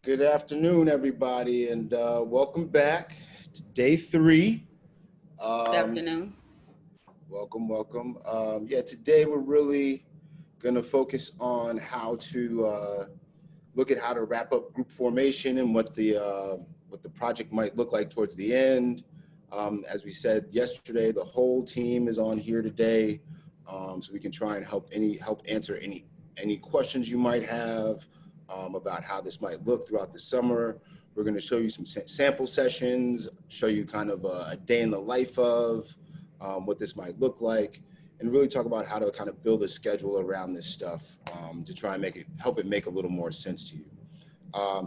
Good afternoon, everybody, and welcome back to day 3. Good afternoon. Welcome. Yeah, today we're really going to focus on how to look at how to wrap up group formation and what the project might look like towards the end. As we said yesterday, the whole team is on here today, so we can try and help answer any questions you might have. About how this might look throughout the summer. We're going to show you some sample sessions, show you kind of a day in the life of what this might look like, and really talk about how to kind of build a schedule around this stuff to try and help it make a little more sense to you.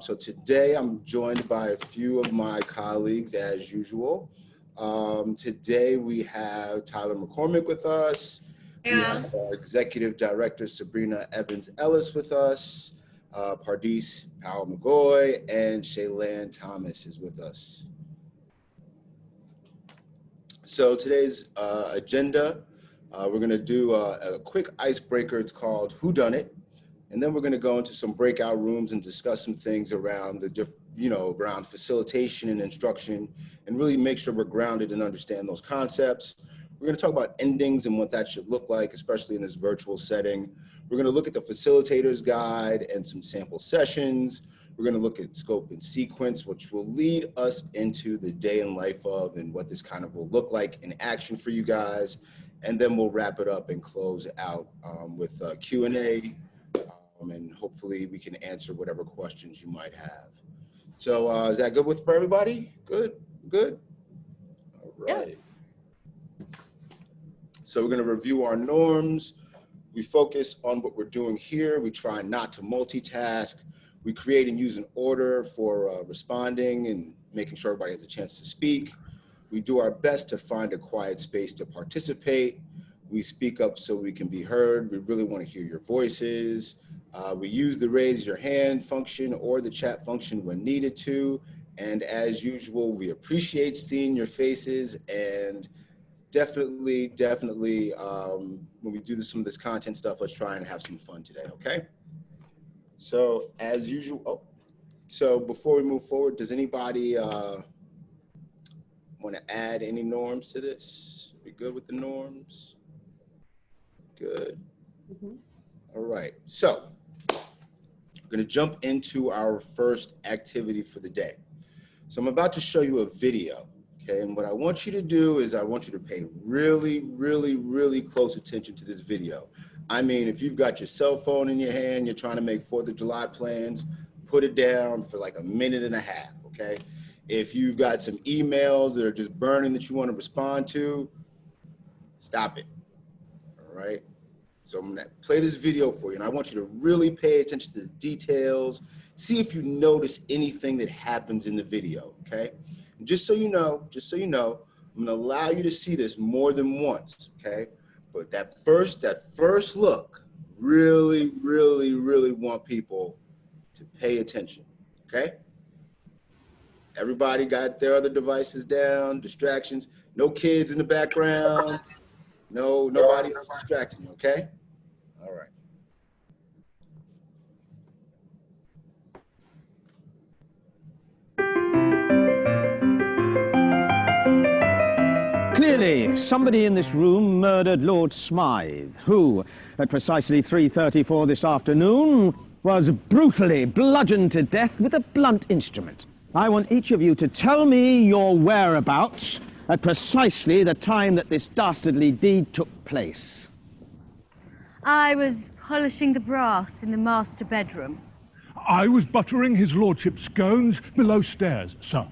So today I'm joined by a few of my colleagues as usual. Today we have Tyler McCormick with us. Yeah. We have our Executive Director Sabrina Evans-Ellis with us. Pardis Powell-McGoy and Shaylan Thomas is with us. So today's agenda, we're going to do a quick icebreaker. It's called Who Done It? And then we're going to go into some breakout rooms and discuss some things around around facilitation and instruction, and really make sure we're grounded and understand those concepts. We're going to talk about endings and what that should look like, especially in this virtual setting. We're going to look at the facilitator's guide and some sample sessions. We're going to look at scope and sequence, which will lead us into the day in life of and what this kind of will look like in action for you guys. And then we'll wrap it up and close out with Q&A, and hopefully we can answer whatever questions you might have. So is that good for everybody? Good. All right. Yeah. So we're going to review our norms. We focus on what we're doing here. We try not to multitask. We create and use an order for responding and making sure everybody has a chance to speak. We do our best to find a quiet space to participate. We speak up so we can be heard. We really want to hear your voices. We use the raise your hand function or the chat function when needed to. And as usual, we appreciate seeing your faces, and definitely, when we do some of this content stuff, let's try and have some fun today, okay? So as usual, so before we move forward, does anybody want to add any norms to this? We good with the norms? Good. All right, so we're going to jump into our first activity for the day. So I'm about to show you a video. Okay, and what I want you to do is I want you to pay really close attention to this video. I mean, if you've got your cell phone in your hand, you're trying to make 4th of July plans, put it down for like a minute and a half, okay? If you've got some emails that are just burning that you want to respond to, stop it, all right? So I'm gonna play this video for you, and I want you to really pay attention to the details, see if you notice anything that happens in the video, okay? And just so you know, I'm gonna allow you to see this more than once, okay? But that first look, really want people to pay attention, okay? Everybody got their other devices down, distractions, no kids in the background, nobody else distracting you, okay? All right. Clearly, somebody in this room murdered Lord Smythe, who, at precisely 3:34 this afternoon, was brutally bludgeoned to death with a blunt instrument. I want each of you to tell me your whereabouts at precisely the time that this dastardly deed took place. I was polishing the brass in the master bedroom. I was buttering his lordship's scones below stairs, sir.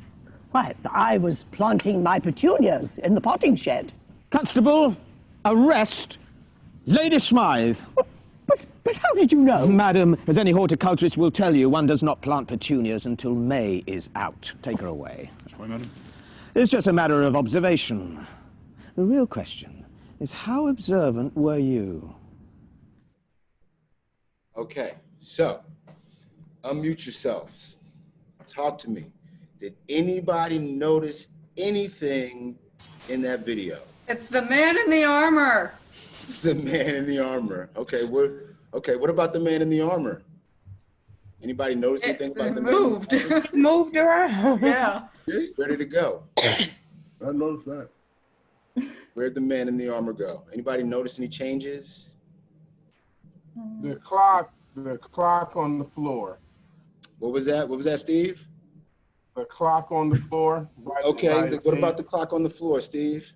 Why, I was planting my petunias in the potting shed. Constable, arrest Lady Smythe. But how did you know? Madam, as any horticulturist will tell you, one does not plant petunias until May is out. Take her away. That's right, madam. It's just a matter of observation. The real question is, how observant were you? Okay, so unmute yourselves. Talk to me. Did anybody notice anything in that video? It's the man in the armor. It's the man in the armor. Okay, what about the man in the armor? Anybody notice anything about It the moved. man? Moved around. Yeah. Ready to go. I noticed that. Where'd the man in the armor go? Anybody notice any changes? The clock on the floor. What was that? What was that, Steve? The clock on the floor. Right Okay, by his what feet. about the clock on the floor, Steve?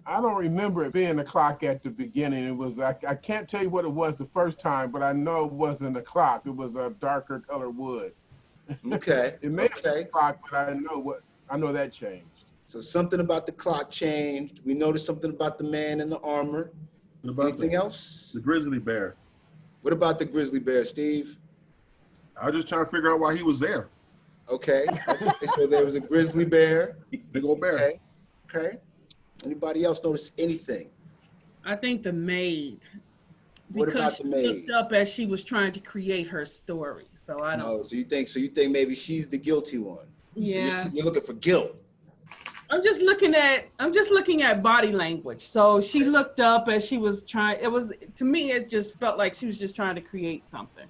I don't remember it being a clock at the beginning. It was, I can't tell you what it was the first time, but I know it wasn't a clock. It was a darker color wood. Okay. It may have been a clock, but I know that changed. So something about the clock changed. We noticed something about the man in the armor. What about Anything else? the grizzly bear? What about the grizzly bear, Steve? I was just trying to figure out why he was there. Okay. So there was a grizzly bear. Big old bear. Okay. Okay. Anybody else notice anything? I think the maid. What about Because the she maid? looked up as she was trying to create her story. So I don't. No. So you think maybe she's the guilty one? Yeah. So you're looking for guilt. I'm just looking at body language. So she looked up as she was trying. It was, to me, it just felt like she was just trying to create something.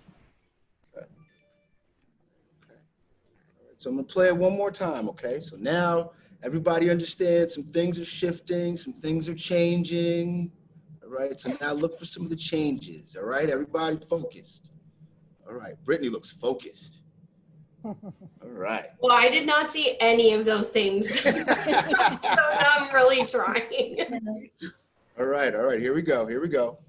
So I'm gonna play it one more time, okay? So now everybody understands some things are shifting, some things are changing, all right? So now look for some of the changes, all right? Everybody focused. All right, Brittany looks focused. All right. Well, I did not see any of those things. So now I'm really trying. All right, here we go.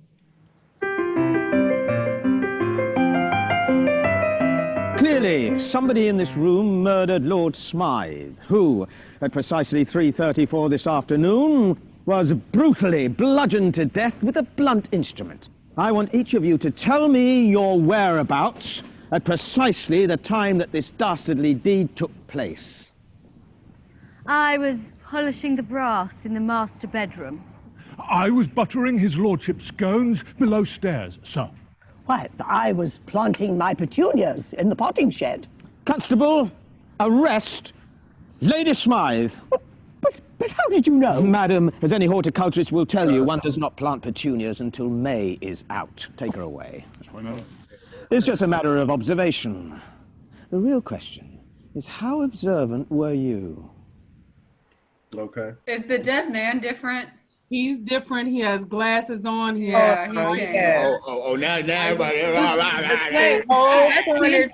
Clearly, somebody in this room murdered Lord Smythe, who, at precisely 3:34 this afternoon, was brutally bludgeoned to death with a blunt instrument. I want each of you to tell me your whereabouts at precisely the time that this dastardly deed took place. I was polishing the brass in the master bedroom. I was buttering his lordship's scones below stairs, sir. Why, I was planting my petunias in the potting shed. Constable, arrest Lady Smythe. But how did you know? Madam, as any horticulturist will tell you, one does not plant petunias until May is out. Take her away. It's just a matter of observation. The real question is, how observant were you? Okay. Is the dead man different? He's different. He has glasses on. He Yeah, has, he's changed. yeah. Oh, now everybody. Oh,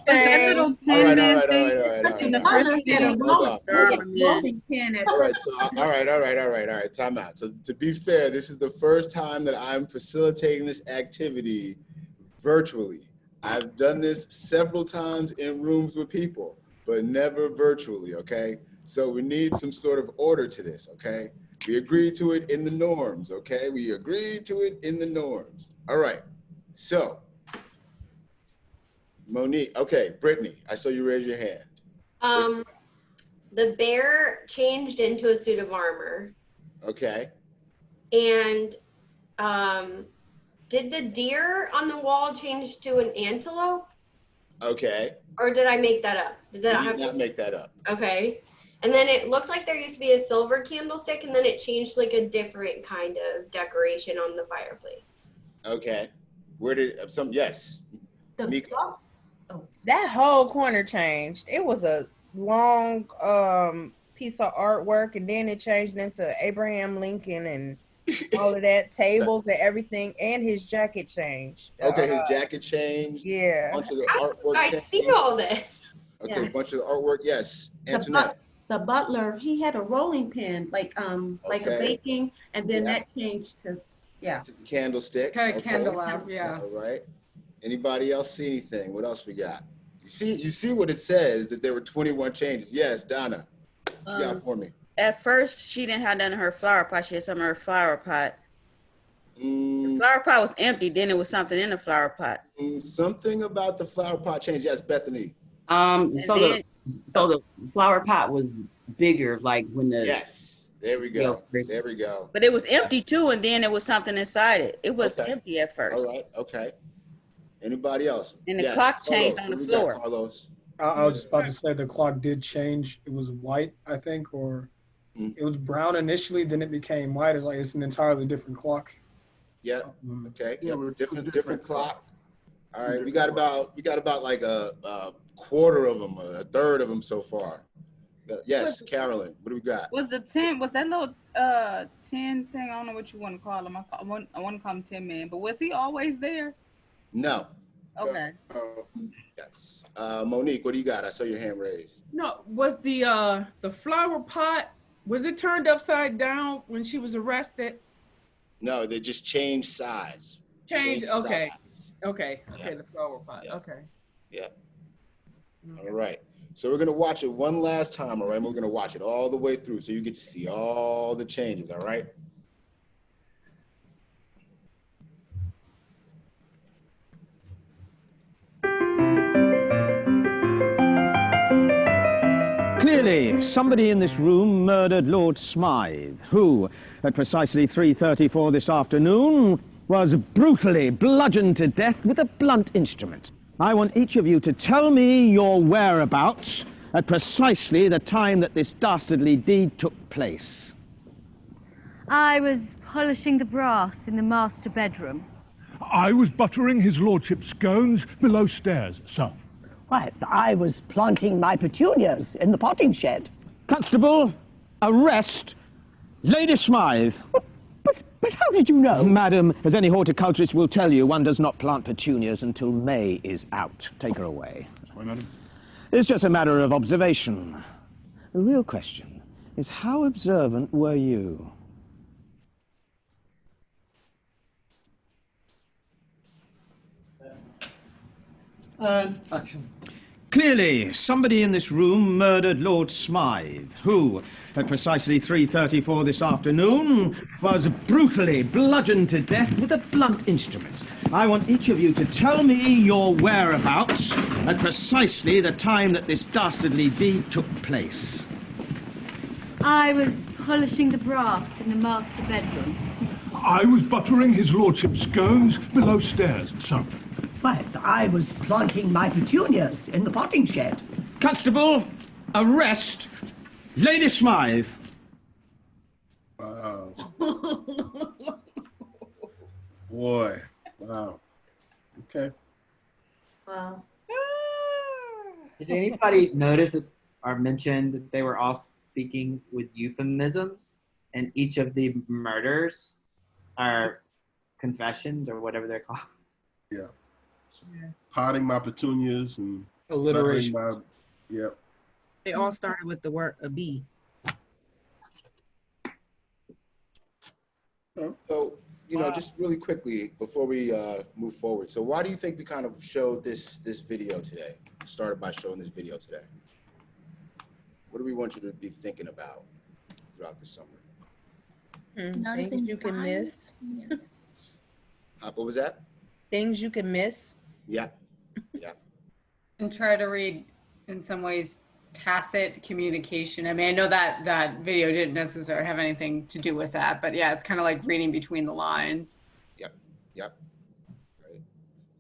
That little tin All man right. thing. All right. Time out. So to be fair, this is the first time that I'm facilitating this activity virtually. I've done this several times in rooms with people, but never virtually, okay? So we need some sort of order to this, okay? We agreed to it in the norms, okay? We agreed to it in the norms. All right, so Monique, okay, Brittany, I saw you raise your hand. The bear changed into a suit of armor. Okay. And did the deer on the wall change to an antelope? Okay. Or did I make that up? Did You that did happen? not make that up. Okay. And then it looked like there used to be a silver candlestick, and then it changed like a different kind of decoration on the fireplace. Okay. Where did yes. Mika. That whole corner changed. It was a long piece of artwork, and then it changed into Abraham Lincoln and all of that, tables and everything, and his jacket changed. Okay, his jacket changed. Yeah. A bunch of the How artwork I changed. see all this. Okay, Yeah. a bunch of the artwork, yes. Antoinette. The butler, he had a rolling pin, like a Okay. baking, and then Yeah. that changed to, yeah. Candlestick. Okay, Okay. candelabra, yeah. All right. Anybody else see anything? What else we got? You see what it says, that there were 21 changes. Yes, Donna. What you got for me? At first, she didn't have none in her flower pot. She had some in her flower pot. The Mm, flower pot was empty. Then there was something in the flower pot. something about the flower pot changed. Yes, Bethany. So the flower pot was bigger, like when the Yes. There we go. There we go. But it was empty too, and then there was something inside it. It was Okay. empty at first. All right. Okay. Anybody else? And the Yes, clock changed Carlos, on the what we got, floor. Carlos. I was just about to say the clock did change. It was white, I think, or it was brown initially, then it became white. It's an entirely different clock. Yeah. Okay. Yeah, Yep. Different clock. All right, we got about like a quarter of them, a third of them so far. Yes, Carolyn, what do we got? Was the 10, was that little 10 thing? I don't know what you want to call him. I want to call him 10 Man, but was he always there? No. Okay. Yes. Monique, what do you got? I saw your hand raised. No, was the flower pot, was it turned upside down when she was arrested? No, they just changed size. Changed, okay. Size. Okay, Yeah. the flower pot, Yeah. okay. Yeah. All right. So we're going to watch it one last time, all right? We're going to watch it all the way through so you get to see all the changes, all right? Clearly, somebody in this room murdered Lord Smythe, who, at precisely 3:34 this afternoon, was brutally bludgeoned to death with a blunt instrument. I want each of you to tell me your whereabouts at precisely the time that this dastardly deed took place. I was polishing the brass in the master bedroom. I was buttering his lordship's scones below stairs, sir. Why, I was planting my petunias in the potting shed. Constable, arrest Lady Smythe. But how did you know? Madam, as any horticulturist will tell you, one does not plant petunias until May is out. Take her away. Why, madam? It's just a matter of observation. The real question is, how observant were you? Action. Clearly, somebody in this room murdered Lord Smythe, who, at precisely 3:34 this afternoon, was brutally bludgeoned to death with a blunt instrument. I want each of you to tell me your whereabouts at precisely the time that this dastardly deed took place. I was polishing the brass in the master bedroom. I was buttering his lordship's scones below stairs, sir. Why, I was planting my petunias in the potting shed. Constable, arrest Lady Smythe. Wow. Boy. Wow. Okay. Wow. Did anybody notice that, or mention that they were all speaking with euphemisms, and each of the murders are confessions or whatever they're called? Yeah. Potting my petunias and alliteration. Yep. They all started with the word a B. So, you know, just really quickly before we move forward. So why do you think we kind of showed this video today? Started by showing this video today. What do we want you to be thinking about throughout the summer? Things you can miss. What was that? Things you can miss. Yeah. Yeah. And try to read, in some ways, tacit communication. I mean, I know that that video didn't necessarily have anything to do with that, but yeah, it's kind of like reading between the lines. Yep. Yep. Right.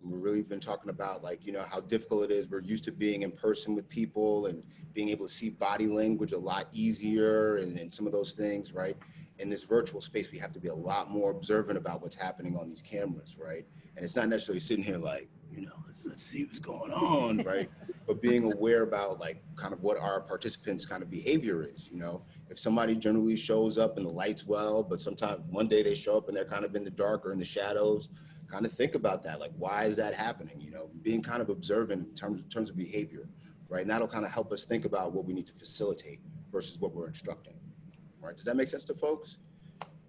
We've really been talking about, like, you know, how difficult it is. We're used to being in person with people and being able to see body language a lot easier and some of those things, right? In this virtual space, we have to be a lot more observant about what's happening on these cameras, right? And it's not necessarily sitting here like, you know, let's see what's going on, right? But being aware about, like, kind of what our participants' kind of behavior is, you know? If somebody generally shows up and the light's well, but sometimes one day they show up and they're kind of in the dark or in the shadows, kind of think about that. Like, why is that happening? You know, being kind of observant in terms of behavior, right? And that'll kind of help us think about what we need to facilitate versus what we're instructing, right? Does that make sense to folks?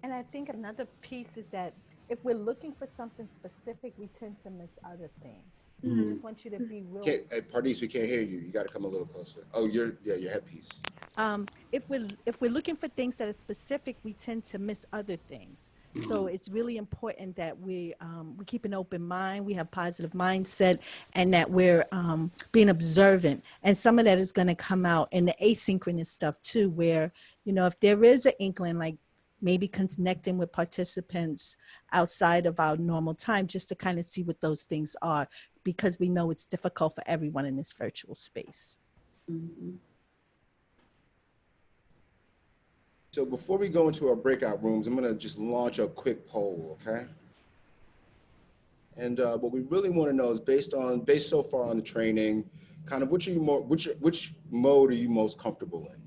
And I think another piece is that if we're looking for something specific, we tend to miss other things. I just want you to be real. Pardis, we can't hear you. You got to come a little closer. Oh, your headpiece. If we're looking for things that are specific, we tend to miss other things. So it's really important that we keep an open mind, we have positive mindset, and that we're being observant. And some of that is going to come out in the asynchronous stuff too, where, you know, if there is an inkling, like maybe connecting with participants outside of our normal time, just to kind of see what those things are, because we know it's difficult for everyone in this virtual space. So before we go into our breakout rooms, I'm going to just launch a quick poll, okay? And what we really want to know is based so far on the training, kind of which mode are you most comfortable in?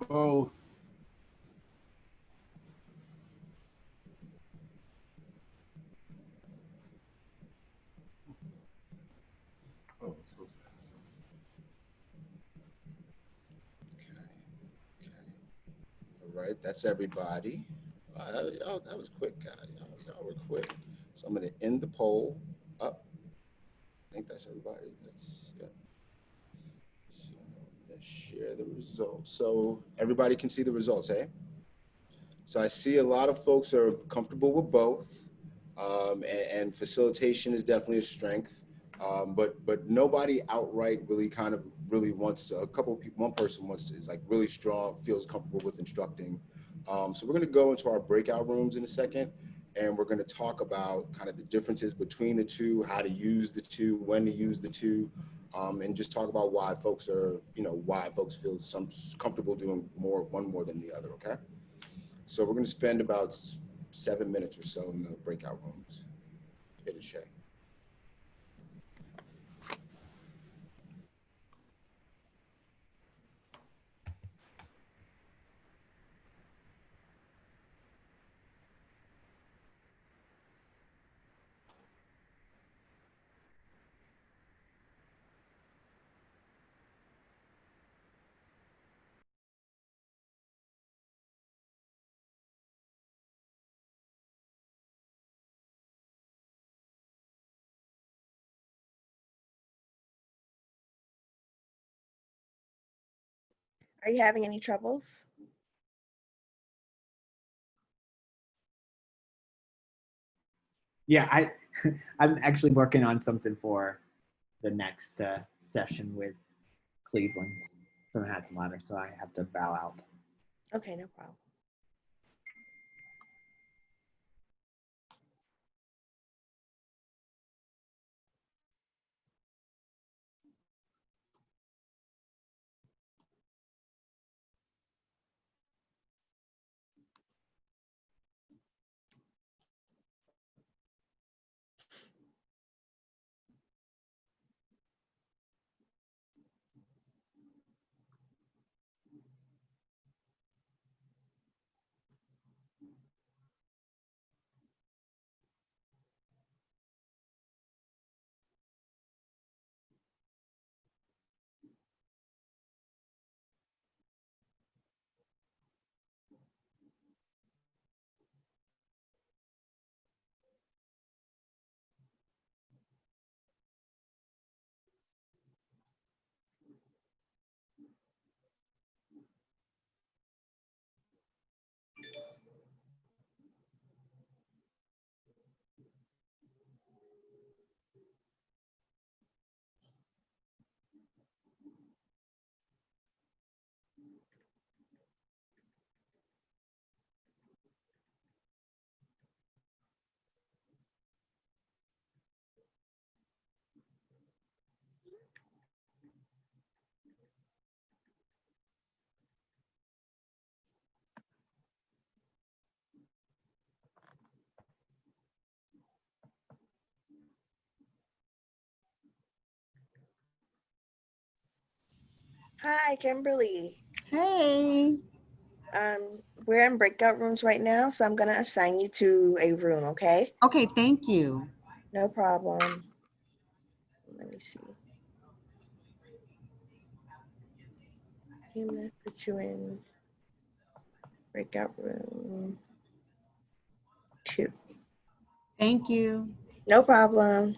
Both. Oh, so sad. All right, that's everybody. That was quick, guys. Y'all were quick. So I'm going to end the poll up. I think that's everybody. Yeah. So let's share the results. So everybody can see the results, eh? So I see a lot of folks are comfortable with both, and facilitation is definitely a strength. But nobody outright really wants to. A couple of people, one person is like really strong, feels comfortable with instructing. So we're going to go into our breakout rooms in a second, and we're going to talk about kind of the differences between the two, how to use the two, when to use the two, and just talk about why folks feel comfortable doing one more than the other. Okay. So we're going to spend about 7 minutes or so in the breakout rooms. Hit it, Shay. Are you having any troubles? Yeah, I'm actually working on something for the next session with Cleveland from Hats and Ladder, so I have to bow out. Okay, no problem. Hi, Kimberly. Hey. We're in breakout rooms right now, so I'm gonna assign you to a room, okay? Okay, thank you. No problem. Let me see. I'm gonna put you in breakout room 2. Thank you. No problem.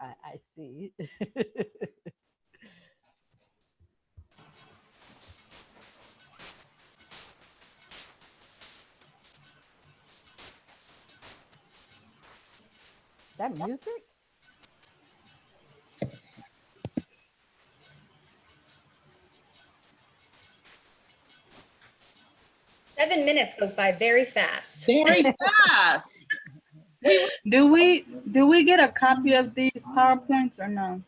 I see. That music? Seven minutes goes by very fast. Very fast. Do we get a copy of these PowerPoints or no?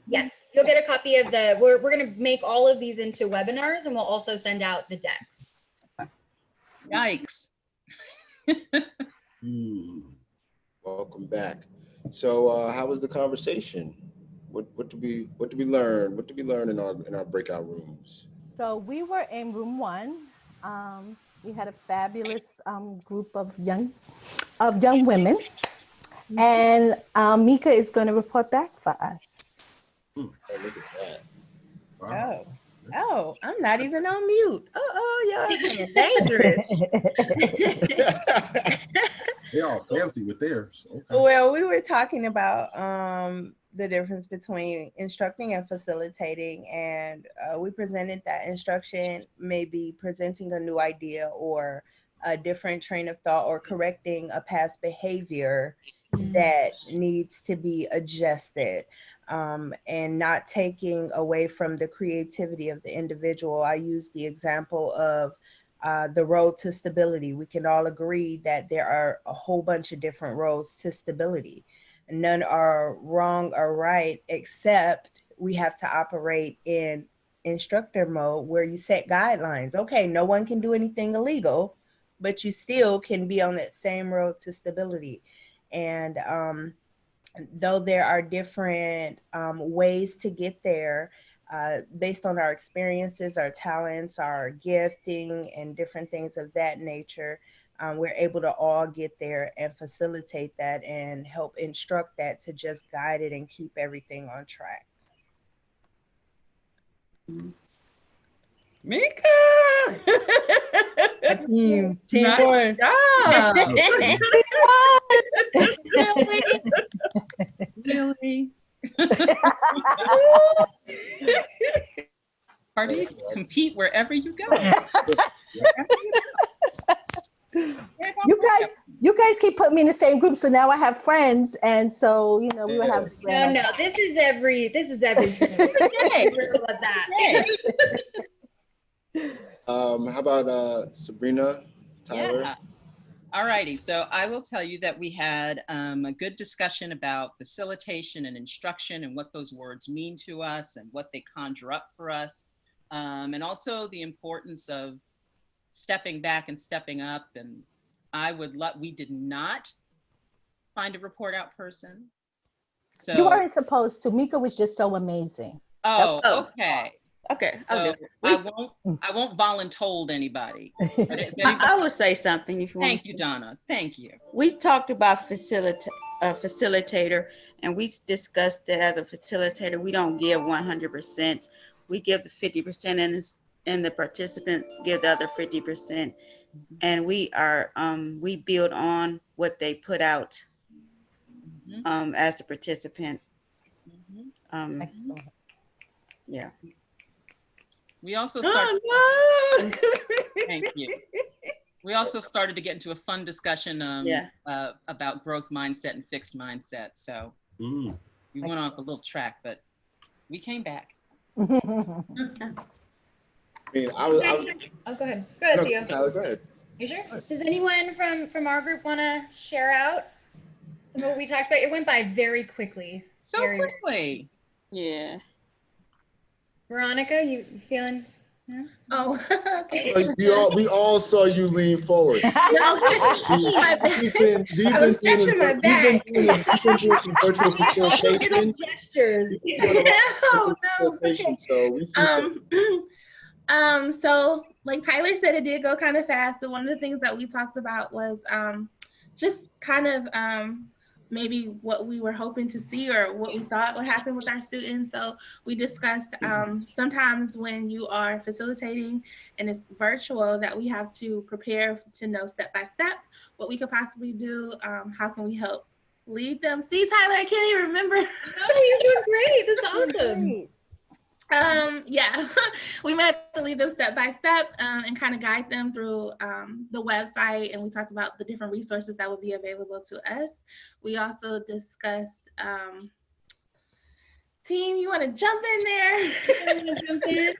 Yes, you'll get a copy of the, we're going to make all of these into webinars, and we'll also send out the decks. Yikes. Welcome back. So how was the conversation? What did we learn? What did we learn in our breakout rooms? So we were in room 1. We had a fabulous group of young women, and Mika is going to report back for us. Oh, look at that. Wow. Oh, I'm not even on mute. Y'all are being dangerous. They all fancy with theirs. Okay. Well, we were talking about the difference between instructing and facilitating, and we presented that instruction may be presenting a new idea or a different train of thought or correcting a past behavior that needs to be adjusted, and not taking away from the creativity of the individual. I use the example of the road to stability. We can all agree that there are a whole bunch of different roads to stability. None are wrong or right, except we have to operate in instructor mode where you set guidelines. Okay, no one can do anything illegal, but you still can be on that same road to stability. And though there are different ways to get there, based on our experiences, our talents, our gifting, and different things of that nature, we're able to all get there and facilitate that and help instruct that to just guide it and keep everything on track. Mika! Team Nice one. job. Really? Parties compete wherever you go. You guys keep putting me in the same group, so now I have friends, and so we will have. No, this is everything. About that. How about Sabrina, Tyler? Yeah. All righty. So I will tell you that we had a good discussion about facilitation and instruction and what those words mean to us and what they conjure up for us. And also the importance of stepping back and stepping up. And we did not find a report out person. So You weren't supposed to. Mika was just so amazing. Oh, okay. Okay, So I won't voluntold anybody. I would say something if you want. Thank you, Donna. Thank you. We talked about facilitator, and we discussed that as a facilitator, we don't give 100%. We give the 50%, and the participants give the other 50%. And we build on what they put out as the participant. Excellent. Yeah. We also started. Thank you. We also started to get into a fun discussion about growth mindset and fixed mindset. So we went off a little track, but we came back. I mean, Oh, go ahead. Go ahead, no, Theo. Tyler, go ahead. You sure? Does anyone from our group want to share out some of what we talked about? It went by very quickly. So quickly. Yeah. Veronica, you feeling? Yeah? Oh, okay. We all saw you lean forward. We've been doing virtual facilitation. Gestures. No. Okay. So we see so like Tyler said, it did go kind of fast. So one of the things that we talked about was just kind of maybe what we were hoping to see or what we thought would happen with our students. So we discussed sometimes when you are facilitating and it's virtual, that we have to prepare to know step by step what we could possibly do. How can we help lead them. See, Tyler, I can't even remember. No, you're doing great. That's awesome. Yeah, we might have to lead them step by step and kind of guide them through the website. And we talked about the different resources that would be available to us. We also discussed, team, you want to jump in there? Jump in.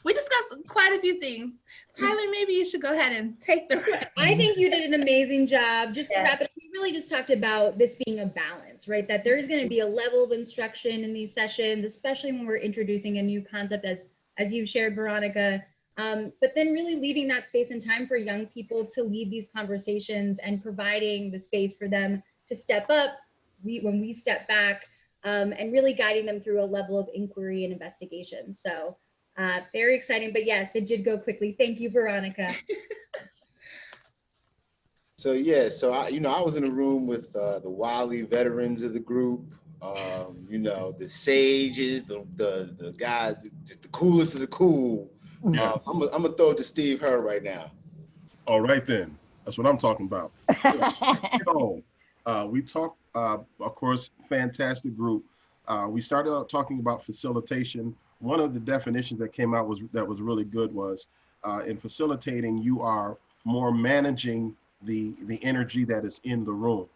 We discussed quite a few things. Tyler, maybe you should go ahead and take the rest. I think you did an amazing job. Just to wrap it up, we really just talked about this being a balance, right? That there's going to be a level of instruction in these sessions, especially when we're introducing a new concept, as you've shared, Veronica. But then really leaving that space and time for young people to lead these conversations and providing the space for them to step up when we step back, and really guiding them through a level of inquiry and investigation. So very exciting, but yes, it did go quickly. Thank you, Veronica. So yeah, so I was in a room with the wily veterans of the group, the sages, the guys, just the coolest of the cool. Yes. I'm gonna throw it to Steve Herr right now. All right then, that's what I'm talking about. So, we talked, of course, fantastic group. We started out talking about facilitation. One of the definitions that came out that was really good was in facilitating, you are more managing the energy that is in the room.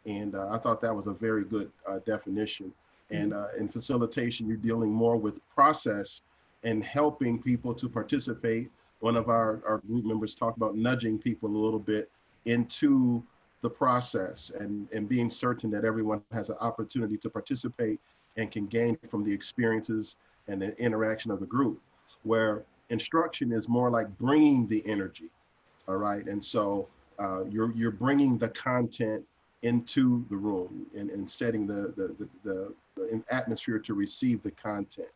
And I thought that was a very good definition. And in facilitation, you're dealing more with process and helping people to participate. One of our group members talked about nudging people a little bit into the process and being certain that everyone has an opportunity to participate and can gain from the experiences and the interaction of the group, where instruction is more like bringing the energy, all right? And so you're bringing the content into the room and setting the atmosphere to receive the content.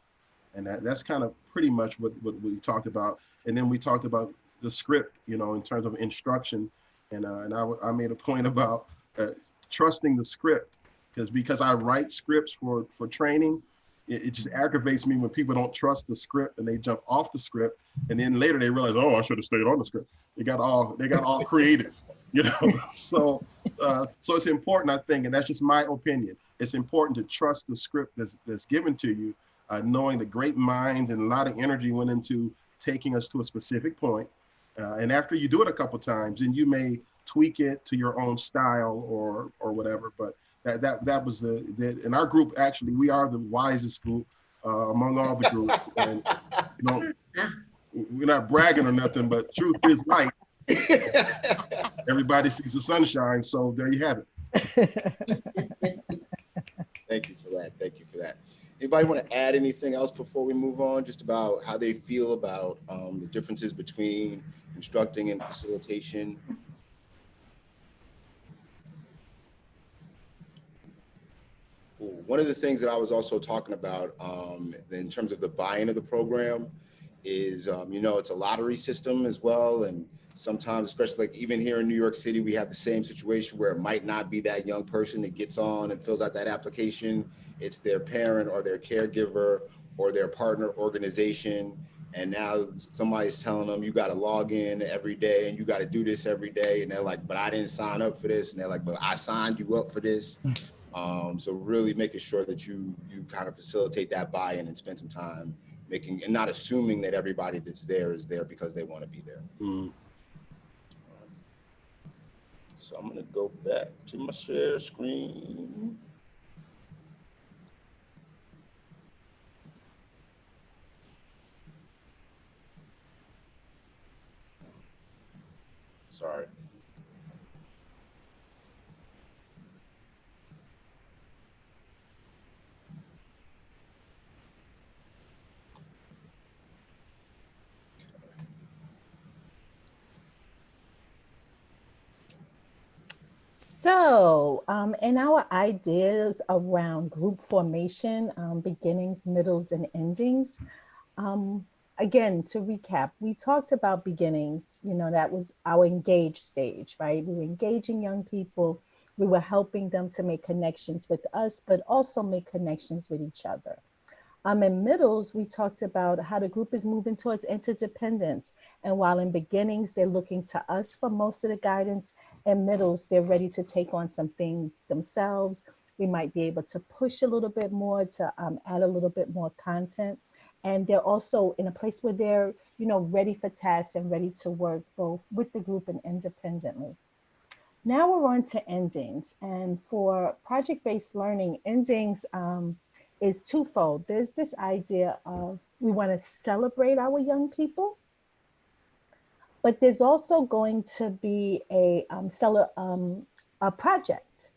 And that's kind of pretty much what we talked about. And then we talked about the script, in terms of instruction. And I made a point about trusting the script, because I write scripts for training. It just aggravates me when people don't trust the script and they jump off the script, and then later they realize, oh, I should have stayed on the script. They got all creative, So it's important, I think, and that's just my opinion. It's important to trust the script that's given to you, knowing the great minds and a lot of energy went into taking us to a specific point. And after you do it a couple times, then you may tweak it to your own style or whatever. But that was in our group, actually, we are the wisest group among all the groups. And we're not bragging or nothing, but truth is light. Everybody sees the sunshine, so there you have it. Thank you for that. Thank you for that. Anybody want to add anything else before we move on, just about how they feel about the differences between instructing and facilitation? One of the things that I was also talking about in terms of the buy-in of the program is, it's a lottery system as well. And sometimes, especially like even here in New York City, we have the same situation where it might not be that young person that gets on and fills out that application. It's their parent or their caregiver or their partner organization. And now somebody's telling them, you got to log in every day and you got to do this every day. And they're like, but I didn't sign up for this. And they're like, but I signed you up for this. So really making sure that you kind of facilitate that buy-in and spend some time and not assuming that everybody that's there is there because they want to be there. So I'm going to go back to my share screen. Sorry. So, in our ideas around group formation, beginnings, middles, and endings, again, to recap, we talked about beginnings, that was our engaged stage, right? We were engaging young people. We were helping them to make connections with us, but also make connections with each other. In middles, we talked about how the group is moving towards interdependence. And while in beginnings, they're looking to us for most of the guidance, in middles, they're ready to take on some things themselves. We might be able to push a little bit more, to add a little bit more content. And they're also in a place where they're, ready for tasks and ready to work both with the group and independently. Now we're on to endings. And for project-based learning, endings is twofold. There's this idea of we want to celebrate our young people, but there's also going to be a project.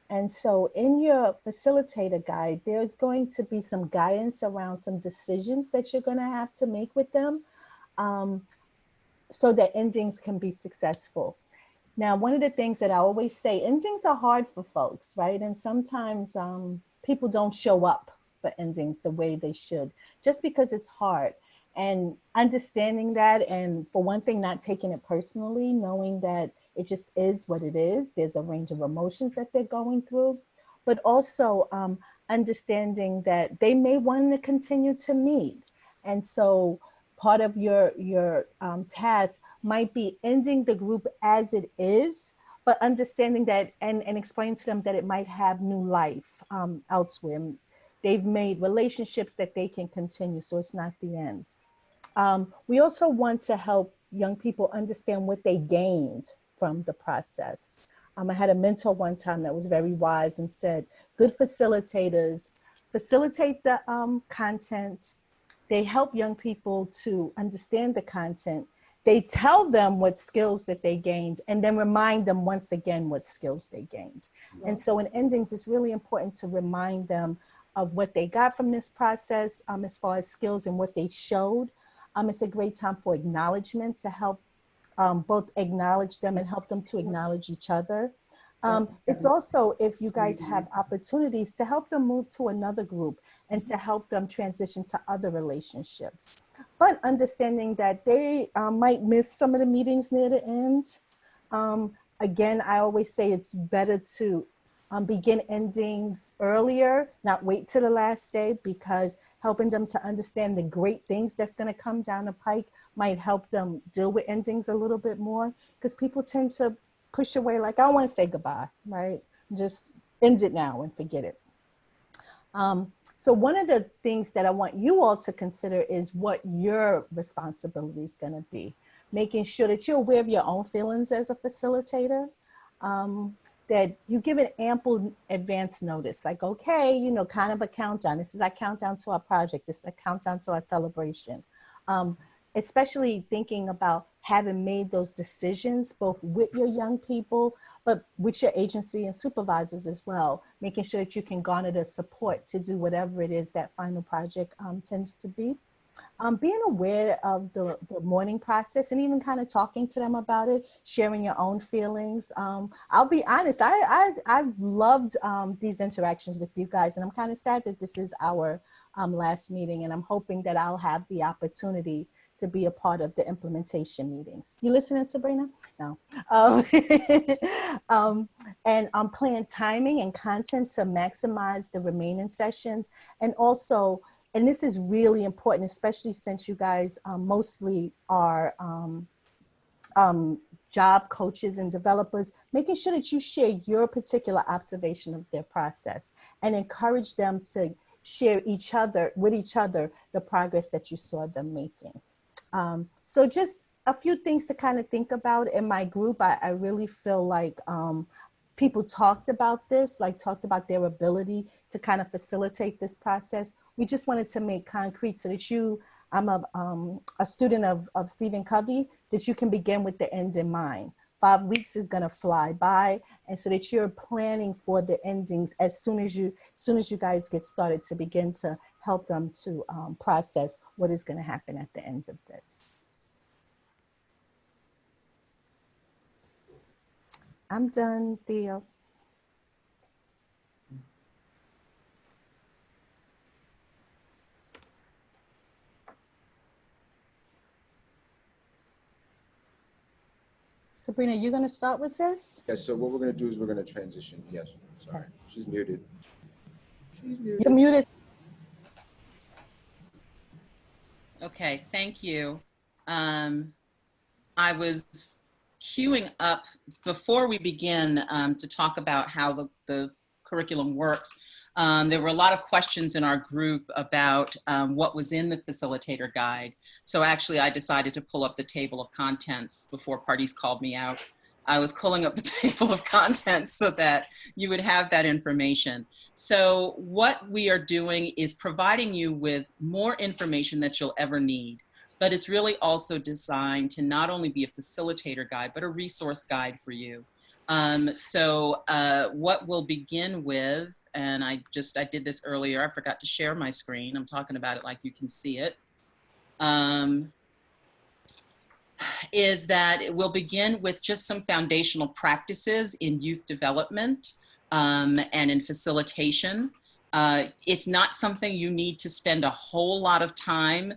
And so in your facilitator guide, there's going to be some guidance around some decisions that you're going to have to make with them so that endings can be successful. Now, one of the things that I always say, endings are hard for folks, right? And sometimes people don't show up for endings the way they should, just because it's hard. And understanding that, and for one thing, not taking it personally, knowing that it just is what it is. There's a range of emotions that they're going through, but also understanding that they may want to continue to meet. And so part of your task might be ending the group as it is, but understanding that and explain to them that it might have new life elsewhere. They've made relationships that they can continue, so it's not the end. We also want to help young people understand what they gained from the process. I had a mentor one time that was very wise and said, good facilitators facilitate the content. They help young people to understand the content. They tell them what skills that they gained and then remind them once again what skills they gained. Wow. And so in endings, it's really important to remind them of what they got from this process as far as skills and what they showed. It's a great time for acknowledgement to help both acknowledge them and help them to acknowledge each other. It's also, if you guys have opportunities, to help them move to another group and to help them transition to other relationships. But understanding that they might miss some of the meetings near the end. Again, I always say it's better to begin endings earlier, not wait till the last day, because helping them to understand the great things that's going to come down the pike might help them deal with endings a little bit more, because people tend to push away like, I don't want to say goodbye, right? Just end it now and forget it. So one of the things that I want you all to consider is what your responsibility is going to be, making sure that you're aware of your own feelings as a facilitator, that you give an ample advance notice, like, okay, kind of a countdown. This is our countdown to our project. This is a countdown to our celebration. Especially thinking about having made those decisions, both with your young people, but with your agency and supervisors as well, making sure that you can garner the support to do whatever it is that final project tends to be. Being aware of the mourning process and even kind of talking to them about it, sharing your own feelings. I'll be honest, I've loved these interactions with you guys, and I'm kind of sad that this is our last meeting, and I'm hoping that I'll have the opportunity to be a part of the implementation meetings. You listening, Sabrina? No. And I'm planning timing and content to maximize the remaining sessions, and also, and this is really important, especially since you guys mostly are job coaches and developers, making sure that you share your particular observation of their process and encourage them to share with each other the progress that you saw them making. So just a few things to kind of think about. In my group, I really feel like people talked about this, talked about their ability to kind of facilitate this process. We just wanted to make concrete so that I'm a student of Stephen Covey, so that you can begin with the end in mind. 5 weeks is gonna fly by, and so that you're planning for the endings as soon as you guys get started, to begin to help them to process what is gonna happen at the end of this. I'm done, Theo. Sabrina, you're going to start with this? Yes, so what we're going to do is we're going to transition. Yes, sorry, she's muted. She's muted. You're muted. Okay, thank you. I was queuing up before we begin to talk about how the curriculum works. There were a lot of questions in our group about what was in the facilitator guide. So actually I decided to pull up the table of contents before parties called me out. I was pulling up the table of contents so that you would have that information. So what we are doing is providing you with more information that you'll ever need, but it's really also designed to not only be a facilitator guide, but a resource guide for you. What we'll begin with, and I did this earlier, I forgot to share my screen. I'm talking about it like you can see it. Is that we'll begin with just some foundational practices in youth development and in facilitation. It's not something you need to spend a whole lot of time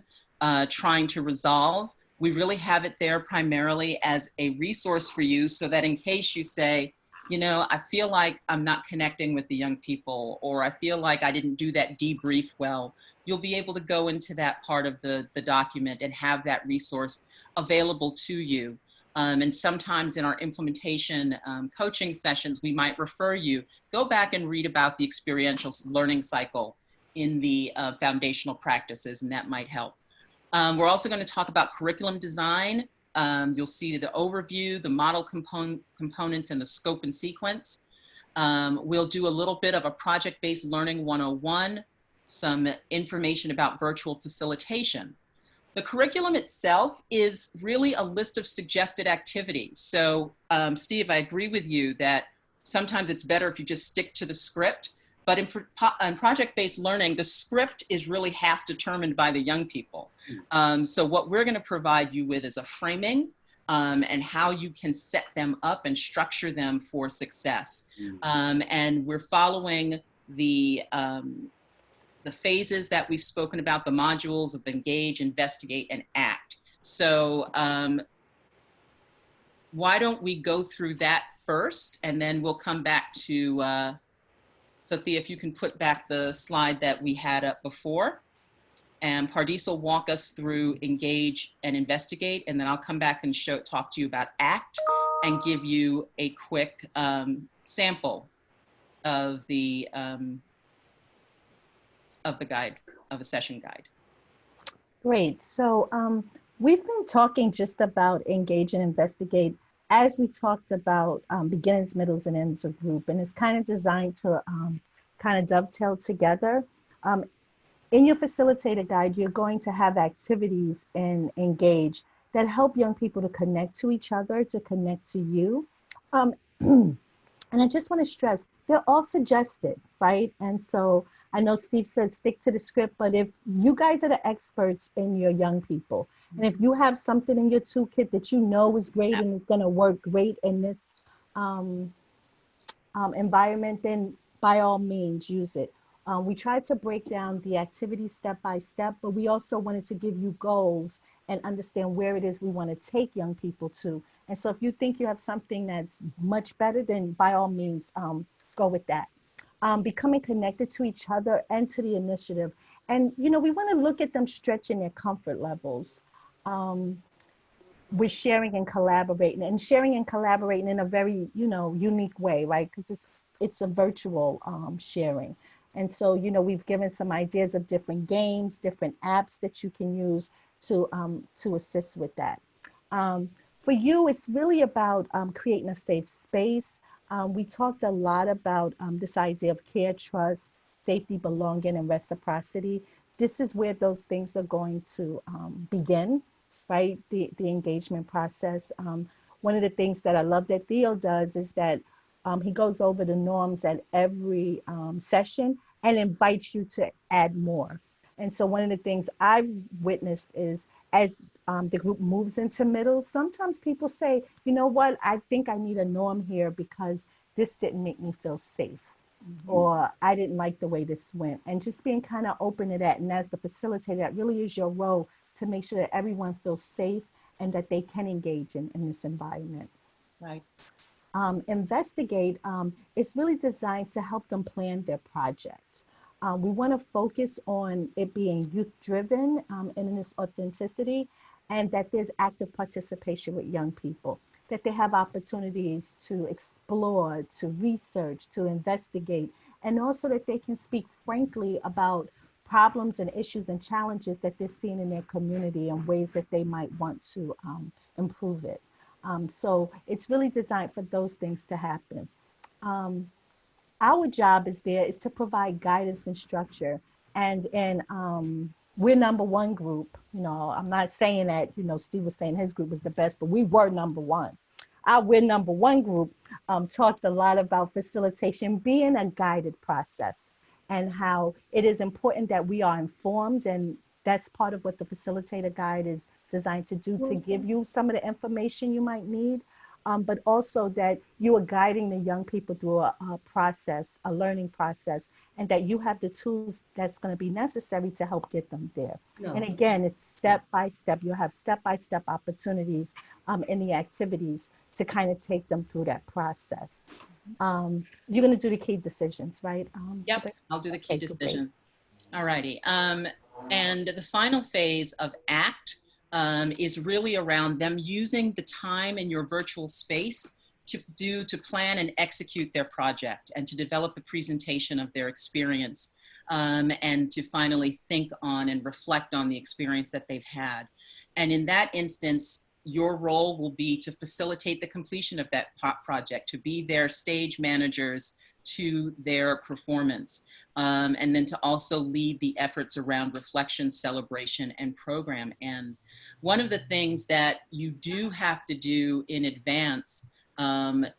trying to resolve. We really have it there primarily as a resource for you so that in case you say, you know, I feel like I'm not connecting with the young people, or I feel like I didn't do that debrief well, you'll be able to go into that part of the document and have that resource available to you. And sometimes in our implementation coaching sessions, we might refer you, go back and read about the experiential learning cycle in the foundational practices, and that might help. We're also going to talk about curriculum design. You'll see the overview, the model components, and the scope and sequence. We'll do a little bit of a project-based learning 101, some information about virtual facilitation. The curriculum itself is really a list of suggested activities. So Steve, I agree with you that sometimes it's better if you just stick to the script, but in project-based learning, the script is really half determined by the young people. So what we're gonna provide you with is a framing and how you can set them up and structure them for success. And we're following the phases that we've spoken about, the modules of engage, investigate, and act. So why don't we go through that first, and then we'll come back to, Sophia, if you can put back the slide that we had up before, and Pardis will walk us through engage and investigate, and then I'll come back and talk to you about act and give you a quick sample of the guide, of a session guide. Great. So we've been talking just about engage and investigate as we talked about beginnings, middles, and ends of group. And it's kind of designed to kind of dovetail together. In your facilitator guide, you're going to have activities in engage that help young people to connect to each other, to connect to you. And I just want to stress, they're all suggested, right? And so I know Steve said stick to the script, but if you guys are the experts in your young people, and if you have something in your toolkit that you know is great and is going to work great in this environment, then by all means use it. We tried to break down the activities step by step, but we also wanted to give you goals and understand where it is we want to take young people to. And so if you think you have something that's much better, then by all means, go with that. Becoming connected to each other and to the initiative. And, you know, we want to look at them stretching their comfort levels with sharing and collaborating in a very, you know, unique way, right? Because it's a virtual sharing. And so, you know, we've given some ideas of different games, different apps that you can use to assist with that. For you, it's really about creating a safe space. We talked a lot about this idea of care, trust, safety, belonging, and reciprocity. This is where those things are going to begin, right? The engagement process. One of the things that I love that Theo does is that he goes over the norms at every session and invites you to add more. And so one of the things I've witnessed is as the group moves into middle, sometimes people say, you know what, I think I need a norm here because this didn't make me feel safe, or I didn't like the way this went. And just being kind of open to that. And as the facilitator, that really is your role to make sure that everyone feels safe and that they can engage in this environment. Right. Investigate is really designed to help them plan their project. We want to focus on it being youth-driven and in its authenticity, and that there's active participation with young people, that they have opportunities to explore, to research, to investigate, and also that they can speak frankly about problems and issues and challenges that they're seeing in their community and ways that they might want to improve it. So it's really designed for those things to happen. Our job is to provide guidance and structure. And we're number one group. You know, I'm not saying that, you know, Steve was saying his group was the best, but we were number one. Our we're number one group talked a lot about facilitation being a guided process and how it is important that we are informed. And that's part of what the facilitator guide is designed to do, to give you some of the information you might need. But also that you are guiding the young people through a process, a learning process, and that you have the tools that's going to be necessary to help get them there. No. And again, it's step by step. You'll have step-by-step opportunities in the activities to kind of take them through that process. You're going to do the key decisions, right? Yep, I'll do the key decisions. All righty. And the final phase of ACT is really around them using the time in your virtual space to plan and execute their project and to develop the presentation of their experience and to finally think on and reflect on the experience that they've had. And in that instance, your role will be to facilitate the completion of that project, to be their stage managers to their performance, and then to also lead the efforts around reflection, celebration, and program. And one of the things that you do have to do in advance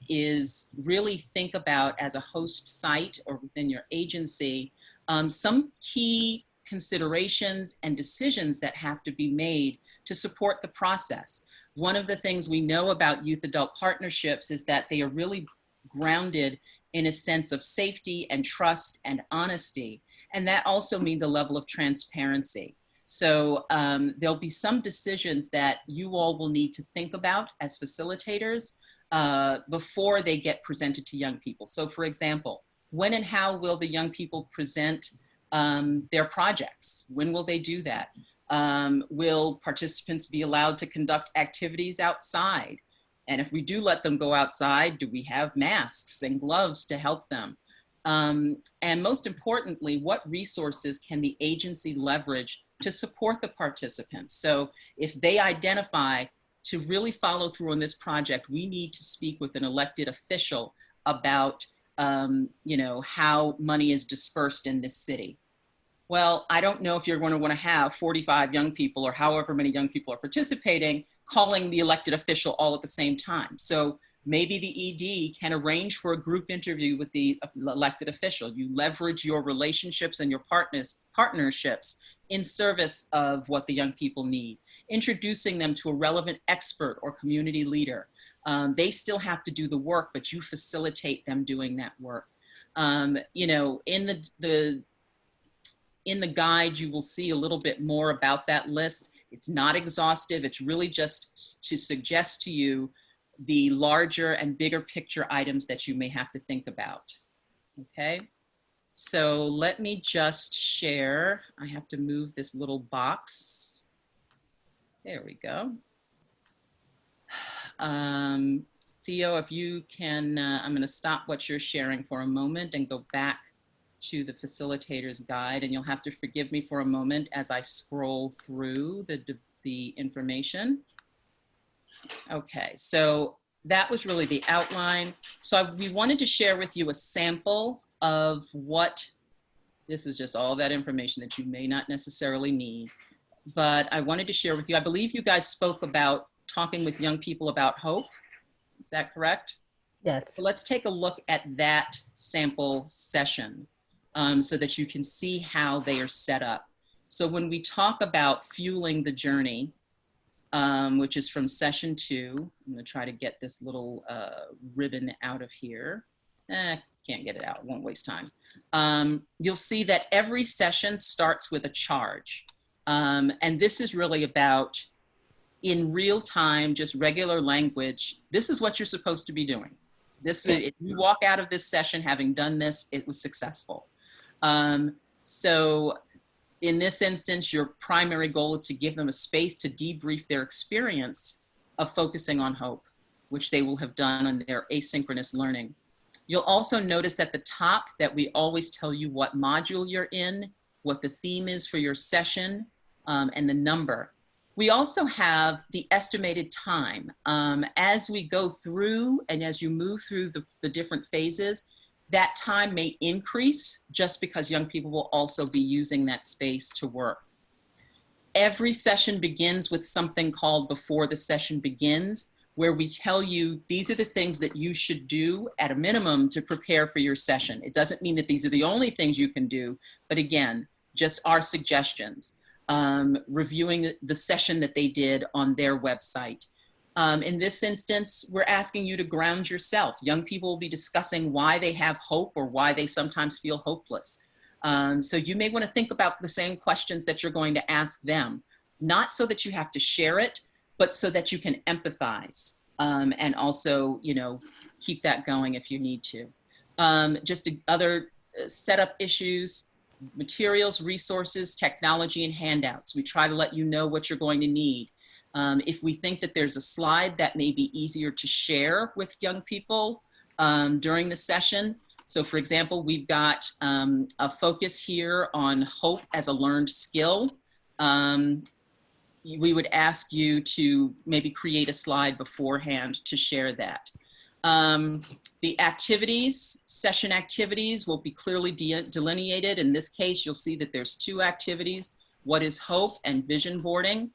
is really think about, as a host site or within your agency, some key considerations and decisions that have to be made to support the process. One of the things we know about youth-adult partnerships is that they are really grounded in a sense of safety and trust and honesty. And that also means a level of transparency. So there'll be some decisions that you all will need to think about as facilitators before they get presented to young people. So for example, when and how will the young people present their projects? When will they do that? Will participants be allowed to conduct activities outside? And if we do let them go outside, do we have masks and gloves to help them? And most importantly, what resources can the agency leverage to support the participants? So if they identify to really follow through on this project, we need to speak with an elected official about you know, how money is dispersed in this city. Well, I don't know if you're going to want to have 45 young people or however many young people are participating calling the elected official all at the same time. So maybe the ED can arrange for a group interview with the elected official. You leverage your relationships and your partnerships in service of what the young people need, introducing them to a relevant expert or community leader. They still have to do the work, but you facilitate them doing that work. You know, in the guide, you will see a little bit more about that list. It's not exhaustive. It's really just to suggest to you the larger and bigger picture items that you may have to think about. Okay, so let me just share. I have to move this little box. There we go. Theo, if you can, I'm going to stop what you're sharing for a moment and go back to the facilitator's guide, and you'll have to forgive me for a moment as I scroll through the information. Okay, so that was really the outline. So we wanted to share with you a sample of what, this is just all that information that you may not necessarily need, but I wanted to share with you, I believe you guys spoke about talking with young people about hope. Is that correct? Yes. So let's take a look at that sample session so that you can see how they are set up. So when we talk about fueling the journey, which is from session 2, I'm gonna try to get this little ribbon out of here. Can't get it out, won't waste time. You'll see that every session starts with a charge. And this is really about, in real time, just regular language, this is what you're supposed to be doing. This, if you walk out of this session having done this, it was successful. So in this instance, your primary goal is to give them a space to debrief their experience of focusing on hope, which they will have done on their asynchronous learning. You'll also notice at the top that we always tell you what module you're in, what the theme is for your session, and the number. We also have the estimated time. As we go through and as you move through the different phases, that time may increase just because young people will also be using that space to work. Every session begins with something called Before the Session Begins, where we tell you these are the things that you should do at a minimum to prepare for your session. It doesn't mean that these are the only things you can do, but again, just our suggestions. Reviewing the session that they did on their website. In this instance, we're asking you to ground yourself. Young people will be discussing why they have hope or why they sometimes feel hopeless. So you may want to think about the same questions that you're going to ask them, not so that you have to share it, but so that you can empathize and also, you know, keep that going if you need to. Just other setup issues, materials, resources, technology, and handouts. We try to let you know what you're going to need. If we think that there's a slide that may be easier to share with young people during the session. So for example, we've got a focus here on hope as a learned skill. We would ask you to maybe create a slide beforehand to share that. The activities, session activities will be clearly delineated. In this case, you'll see that there's 2 activities, what is hope and vision boarding.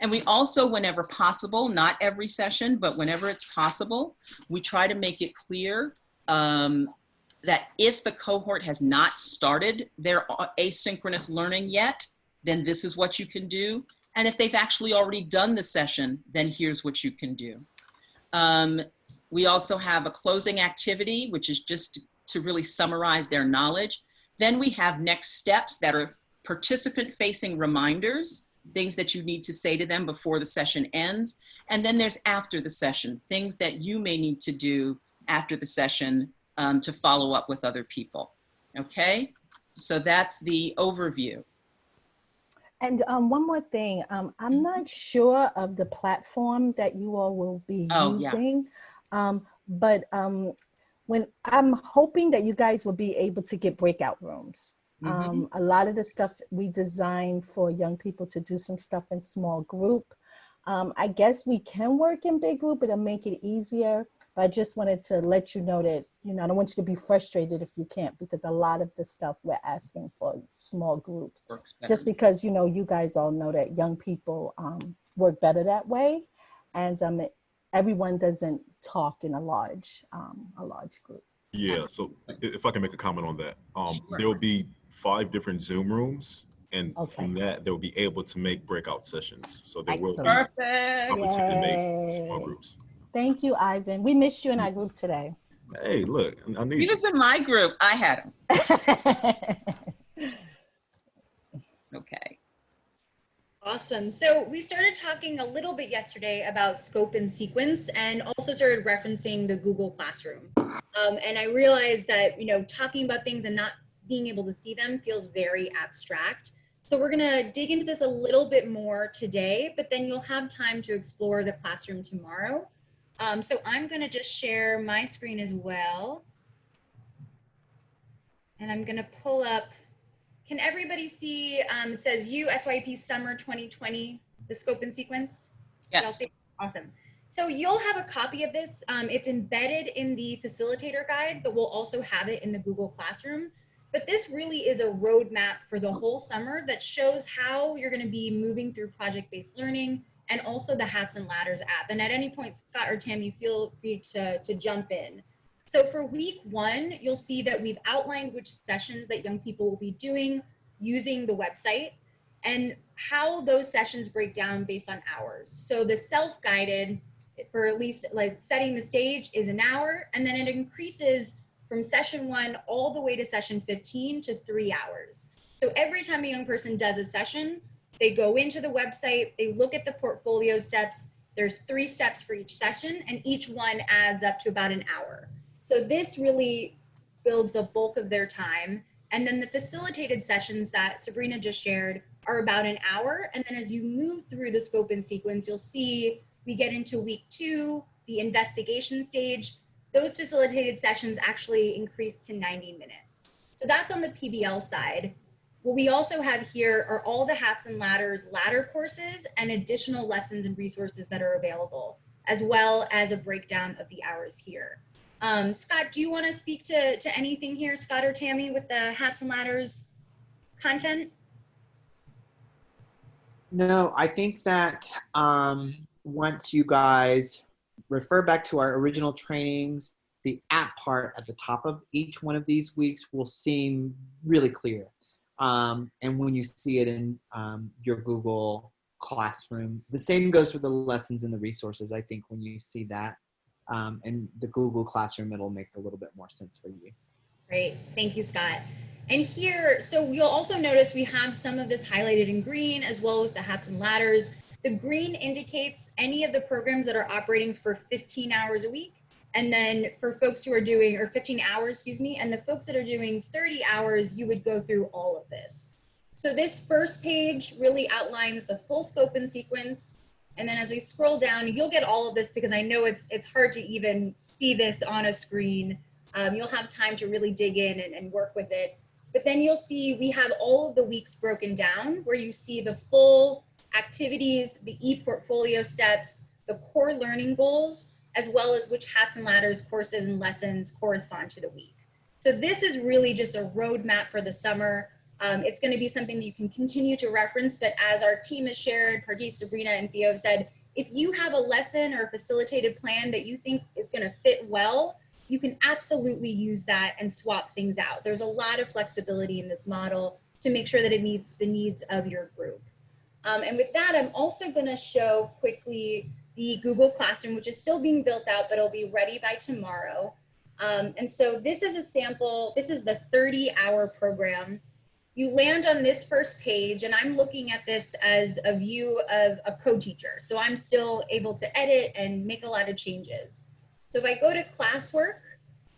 And we also, whenever possible, not every session, but whenever it's possible, we try to make it clear that if the cohort has not started their asynchronous learning yet, then this is what you can do. And if they've actually already done the session, then here's what you can do. We also have a closing activity, which is just to really summarize their knowledge. Then we have next steps that are participant-facing reminders, things that you need to say to them before the session ends. And then there's after the session, things that you may need to do after the session to follow up with other people. Okay, so that's the overview. And one more thing, I'm not sure of the platform that you all will be using, but when I'm hoping that you guys will be able to get breakout rooms. A lot of the stuff we designed for young people to do some stuff in small group. I guess we can work in big group, it'll make it easier. But I just wanted to let you know that, you know, I don't want you to be frustrated if you can't, because a lot of the stuff we're asking for small groups, just because, you know, you guys all know that young people work better that way. And everyone doesn't talk in a large group. Yeah, so if I can make a comment on that, there will be 5 different Zoom rooms, and from that, they'll be able to make breakout sessions. So there will be opportunity to make small groups. Thank you, Ivan. We missed you in our group today. Hey, look, I need He was in my group. I had him. Okay. Awesome. So we started talking a little bit yesterday about scope and sequence, and also started referencing the Google Classroom. And I realized that, you know, talking about things and not being able to see them feels very abstract. So we're gonna dig into this a little bit more today, but then you'll have time to explore the classroom tomorrow. So I'm gonna just share my screen as well. And I'm gonna pull up, can everybody see, it says SYP Summer 2020, the scope and sequence? Yes. Awesome. So you'll have a copy of this. It's embedded in the facilitator guide, but we'll also have it in the Google Classroom. But this really is a roadmap for the whole summer that shows how you're gonna be moving through project-based learning, and also the Hats and Ladders app. And at any point, Scott or Tim, you feel free to jump in. So for week 1, you'll see that we've outlined which sessions that young people will be doing using the website, and how those sessions break down based on hours. So the self-guided, for at least like setting the stage, is an hour, and then it increases from session 1 all the way to session 15 to 3 hours. So every time a young person does a session, they go into the website, they look at the portfolio steps. There's 3 steps for each session, and each one adds up to about an hour. So this really builds the bulk of their time. And then the facilitated sessions that Sabrina just shared are about an hour. And then as you move through the scope and sequence, you'll see we get into week 2, the investigation stage. Those facilitated sessions actually increase to 90 minutes. So that's on the PBL side. What we also have here are all the Hats and Ladders ladder courses and additional lessons and resources that are available, as well as a breakdown of the hours here. Scott, do you want to speak to anything here, Scott or Tammy, with the Hats and Ladders content? No, I think that once you guys refer back to our original trainings, the app part at the top of each one of these weeks will seem really clear. And when you see it in your Google Classroom, the same goes for the lessons and the resources. I think when you see that in the Google Classroom, it'll make a little bit more sense for you. Great, thank you, Scott. And here, so you'll also notice we have some of this highlighted in green as well with the Hats and Ladders. The green indicates any of the programs that are operating for 15 hours a week. And then for folks who are doing, or 15 hours, excuse me, and the folks that are doing 30 hours, you would go through all of this. So this first page really outlines the full scope and sequence. And then as we scroll down, you'll get all of this because I know it's hard to even see this on a screen. You'll have time to really dig in and work with it. But then you'll see we have all of the weeks broken down where you see the full activities, the e-portfolio steps, the core learning goals, as well as which Hats and Ladders courses and lessons correspond to the week. So this is really just a roadmap for the summer. It's going to be something you can continue to reference, but as our team has shared, Pardees, Sabrina, and Theo have said, if you have a lesson or a facilitated plan that you think is going to fit well, you can absolutely use that and swap things out. There's a lot of flexibility in this model to make sure that it meets the needs of your group. And with that, I'm also going to show quickly the Google Classroom, which is still being built out, but it'll be ready by tomorrow. And so this is a sample. This is the 30-hour program. You land on this first page, and I'm looking at this as a view of a co-teacher. So I'm still able to edit and make a lot of changes. So if I go to classwork,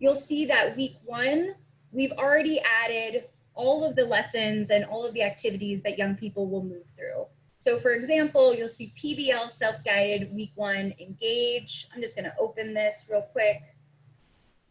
you'll see that week 1, we've already added all of the lessons and all of the activities that young people will move through. So for example, you'll see PBL self-guided week 1 engage. I'm just gonna open this real quick.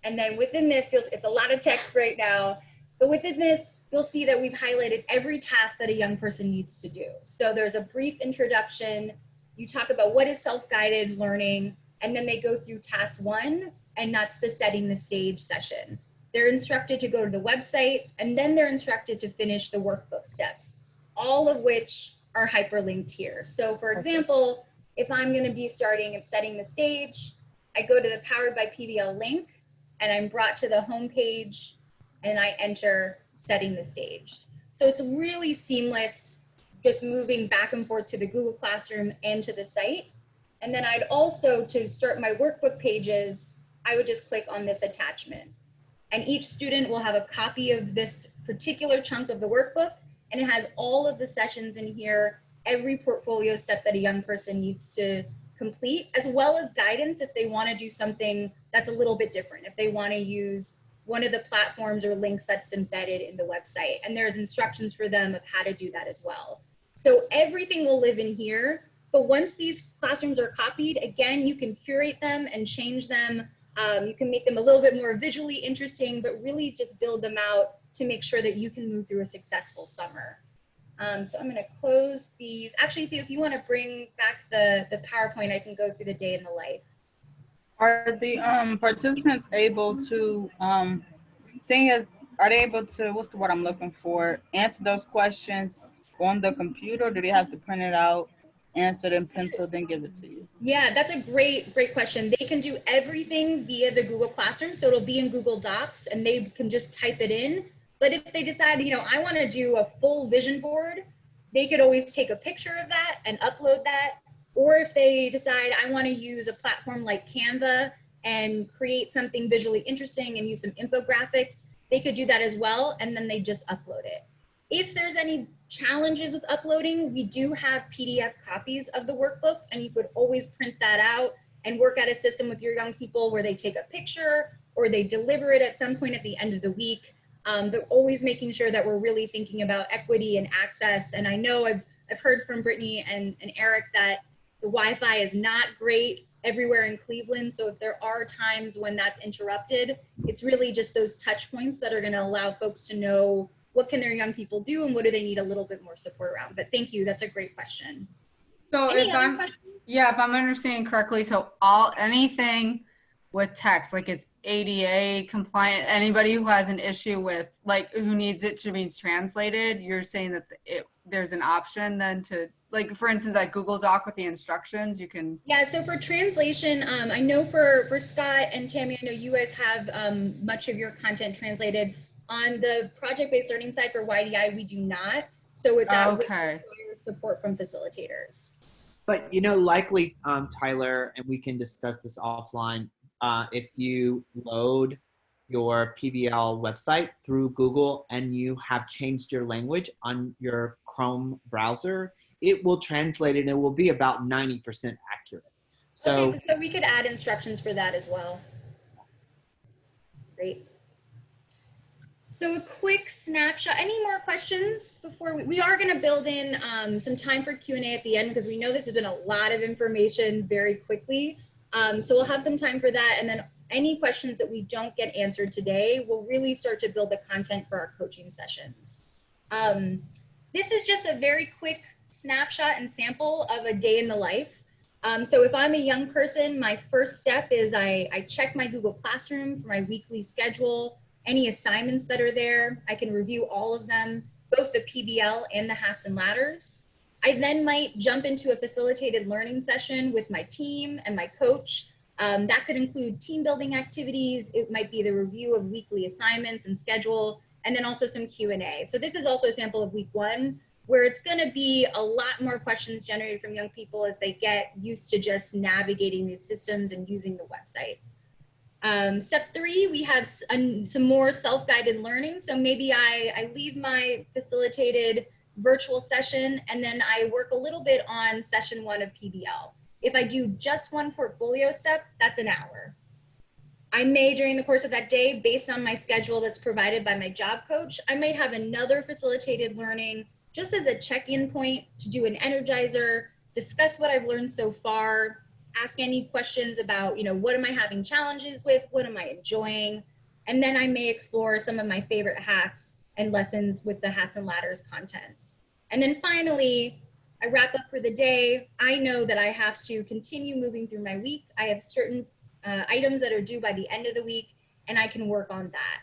And then within this, it's a lot of text right now, but within this, you'll see that we've highlighted every task that a young person needs to do. So there's a brief introduction. You talk about what is self-guided learning, and then they go through task 1, and that's the setting the stage session. They're instructed to go to the website, and then they're instructed to finish the workbook steps, all of which are hyperlinked here. So for example, if I'm going to be starting at setting the stage, I go to the Powered by PBL link, and I'm brought to the home page, and I enter setting the stage. So it's really seamless, just moving back and forth to the Google Classroom and to the site. And then I'd also, to start my workbook pages, I would just click on this attachment. And each student will have a copy of this particular chunk of the workbook, and it has all of the sessions in here, every portfolio step that a young person needs to complete, as well as guidance if they want to do something that's a little bit different, if they want to use one of the platforms or links that's embedded in the website. And there's instructions for them of how to do that as well. So everything will live in here. But once these classrooms are copied, again, you can curate them and change them. You can make them a little bit more visually interesting, but really just build them out to make sure that you can move through a successful summer. So I'm going to close these. Actually, Theo, if you want to bring back the PowerPoint, I can go through the day in the life. Are the participants able to, are they able to, what's the word I'm looking for, answer those questions on the computer, or do they have to print it out, answer it in pencil, then give it to you? Yeah, that's a great question. They can do everything via the Google Classroom, so it'll be in Google Docs, and they can just type it in. But if they decide, you know, I want to do a full vision board, they could always take a picture of that and upload that. Or if they decide I want to use a platform like Canva and create something visually interesting and use some infographics, they could do that as well, and then they just upload it. If there's any challenges with uploading, we do have PDF copies of the workbook, and you could always print that out and work out a system with your young people where they take a picture or they deliver it at some point at the end of the week. They're always making sure that we're really thinking about equity and access. And I know I've heard from Brittany and Eric that the Wi-Fi is not great everywhere in Cleveland. So if there are times when that's interrupted, it's really just those touch points that are going to allow folks to know what can their young people do and what do they need a little bit more support around. But thank you. That's a great question. So Any if other I'm, questions? yeah, if I'm understanding correctly, so anything with text, like it's ADA compliant, anybody who has an issue with, like, who needs it to be translated, you're saying that there's an option then to, like, for instance, that Google Doc with the instructions, you can. Yeah, so for translation, I know for Scott and Tammy, I know you guys have much of your content translated. On the project-based learning side for YDI, we do not. So with that, we require support from facilitators. But you know, likely, Tyler, and we can discuss this offline, if you load your PBL website through Google and you have changed your language on your Chrome browser, it will translate it and it will be about 90% accurate. So, okay, so we could add instructions for that as well. Great. So a quick snapshot. Any more questions before we are going to build in some time for Q&A at the end, because we know this has been a lot of information very quickly. So we'll have some time for that. And then any questions that we don't get answered today, we'll really start to build the content for our coaching sessions. This is just a very quick snapshot and sample of a day in the life. So if I'm a young person, my first step is I check my Google Classroom for my weekly schedule. Any assignments that are there, I can review all of them, both the PBL and the hats and ladders. I then might jump into a facilitated learning session with my team and my coach. That could include team building activities. It might be the review of weekly assignments and schedule, and then also some Q&A. So this is also a sample of week 1, where it's going to be a lot more questions generated from young people as they get used to just navigating these systems and using the website. Step 3, we have some more self-guided learning. So maybe I leave my facilitated virtual session and then I work a little bit on session 1 of PBL. If I do just one portfolio step, that's an hour. I may, during the course of that day, based on my schedule that's provided by my job coach, I might have another facilitated learning just as a check-in point to do an energizer, discuss what I've learned so far, ask any questions about, what am I having challenges with? What am I enjoying? And then I may explore some of my favorite hats and lessons with the hats and ladders content. And then finally, I wrap up for the day. I know that I have to continue moving through my week. I have certain items that are due by the end of the week, and I can work on that.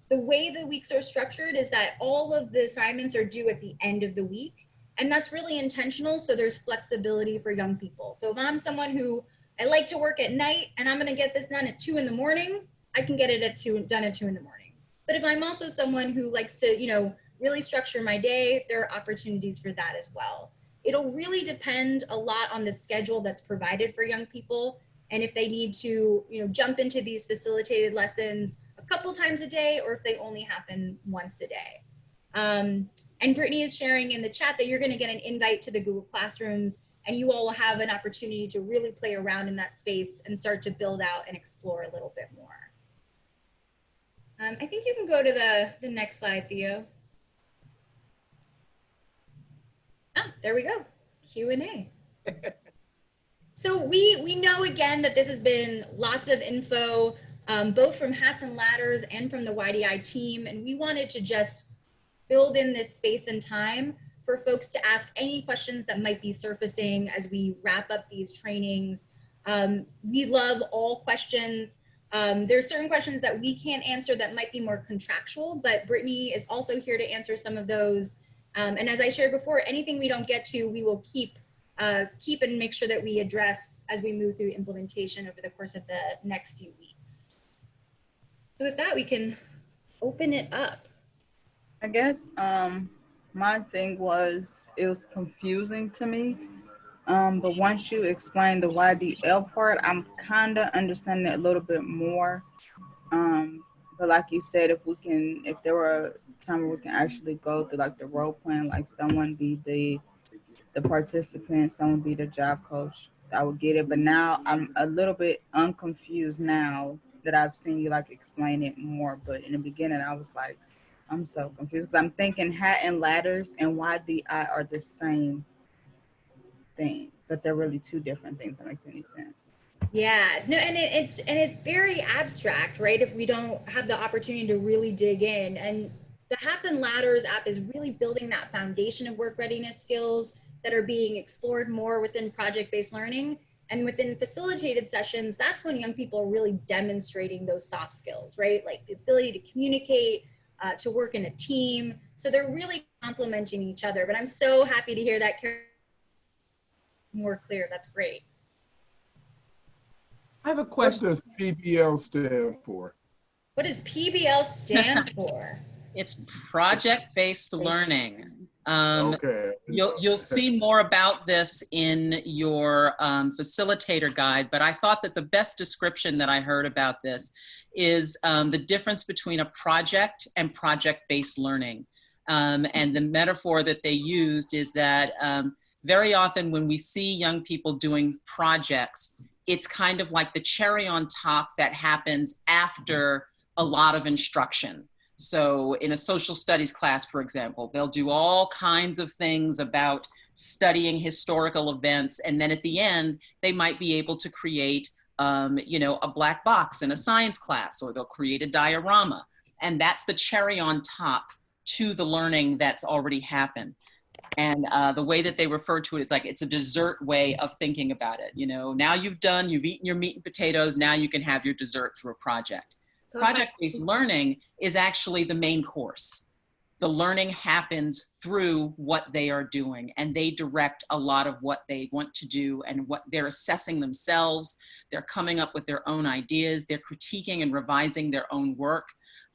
The way the weeks are structured is that all of the assignments are due at the end of the week. And that's really intentional, so there's flexibility for young people. So if I'm someone who I like to work at night and I'm gonna get this done at 2 in the morning, I can get it done at 2 in the morning. But if I'm also someone who likes to, really structure my day, there are opportunities for that as well. It'll really depend a lot on the schedule that's provided for young people and if they need to, jump into these facilitated lessons a couple times a day or if they only happen once a day. And Brittany is sharing in the chat that you're going to get an invite to the Google Classrooms and you all will have an opportunity to really play around in that space and start to build out and explore a little bit more. I think you can go to the next slide, Theo. Ah, there we go, Q&A. So we know again that this has been lots of info, both from Hats and Ladders and from the YDI team, and we wanted to just build in this space and time for folks to ask any questions that might be surfacing as we wrap up these trainings. We love all questions. There's certain questions that we can't answer that might be more contractual, but Brittany is also here to answer some of those. And as I shared before, anything we don't get to, we will keep and make sure that we address as we move through implementation over the course of the next few weeks. So with that, we can open it up. I guess my thing was, it was confusing to me. But once you explain the YDL part, I'm kind of understanding it a little bit more. But like you said, if there were a time where we can actually go through like the role plan, like someone be the participant, someone be the job coach, I would get it. But now I'm a little bit unconfused now that I've seen you like explain it more. But in the beginning, I was like, I'm so confused. 'Cause I'm thinking hat and ladders and YDI are the same thing, but they're really two different things. That makes any sense. Yeah, no, and it's very abstract, right? If we don't have the opportunity to really dig in, and the Hats and Ladders app is really building that foundation of work readiness skills that are being explored more within project-based learning. And within facilitated sessions, that's when young people are really demonstrating those soft skills, right? Like the ability to communicate, to work in a team. So they're really complementing each other. But I'm so happy to hear that more clear. That's great. I have a question. What does PBL stand for? What does PBL stand for? It's project-based learning. Okay. You'll see more about this in your facilitator guide, but I thought that the best description that I heard about this is the difference between a project and project-based learning. And the metaphor that they used is that very often when we see young people doing projects, it's kind of like the cherry on top that happens after a lot of instruction. So in a social studies class, for example, they'll do all kinds of things about studying historical events. And then at the end, they might be able to create, a black box in a science class, or they'll create a diorama. And that's the cherry on top to the learning that's already happened. And the way that they refer to it is like it's a dessert way of thinking about it. Now you've eaten your meat and potatoes, now you can have your dessert through a project. Project-based learning is actually the main course. The learning happens through what they are doing, and they direct a lot of what they want to do and what they're assessing themselves. They're coming up with their own ideas. They're critiquing and revising their own work.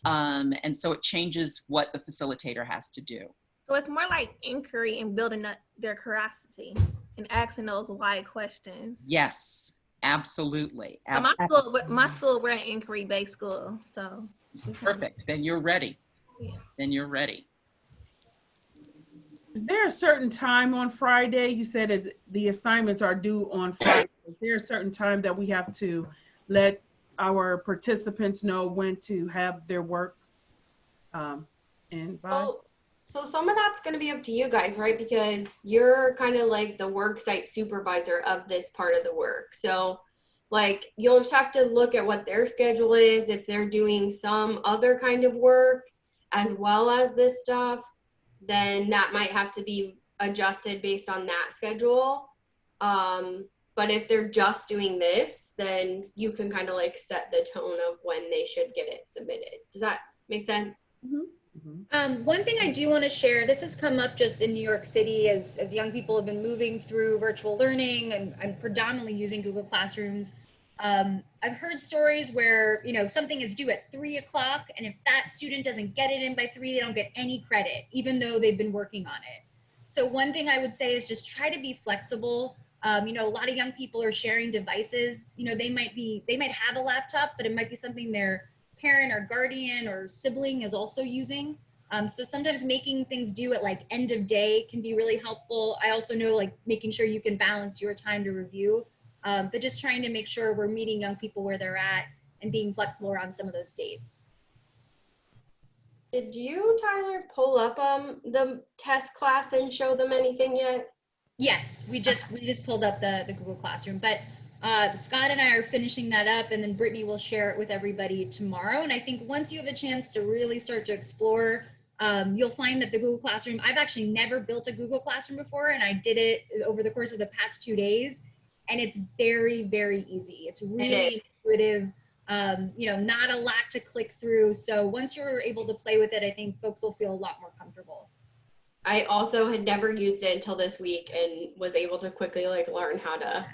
And so it changes what the facilitator has to do. So it's more like inquiry and building up their curiosity and asking those why questions. Yes, absolutely. My school, we're an inquiry-based school, so. Perfect. Then you're ready. Yeah. Then you're ready. Is there a certain time on Friday? You said the assignments are due on Friday. Is there a certain time that we have to let our participants know when to have their work in by? So some of that's going to be up to you guys, right? Because you're kind of like the work site supervisor of this part of the work. So like you'll just have to look at what their schedule is. If they're doing some other kind of work as well as this stuff, then that might have to be adjusted based on that schedule. But if they're just doing this, then you can kind of like set the tone of when they should get it submitted. Does that make sense? Mm-hmm. One thing I do want to share, this has come up just in New York City as young people have been moving through virtual learning and I'm predominantly using Google Classrooms. I've heard stories where, something is due at 3 o'clock and if that student doesn't get it in by 3, they don't get any credit, even though they've been working on it. So one thing I would say is just try to be flexible. A lot of young people are sharing devices. They might have a laptop, but it might be something their parent or guardian or sibling is also using. So sometimes making things due at like end of day can be really helpful. I also know like making sure you can balance your time to review, but just trying to make sure we're meeting young people where they're at and being flexible around some of those dates. Did you, Tyler, pull up the test class and show them anything yet? Yes, we just pulled up the Google Classroom, but Scott and I are finishing that up, and then Brittany will share it with everybody tomorrow. And I think once you have a chance to really start to explore, you'll find that the Google Classroom, I've actually never built a Google Classroom before, and I did it over the course of the past 2 days, and it's very, very easy. It's really intuitive, not a lot to click through. So once you're able to play with it, I think folks will feel a lot more comfortable. I also had never used it until this week and was able to quickly learn how to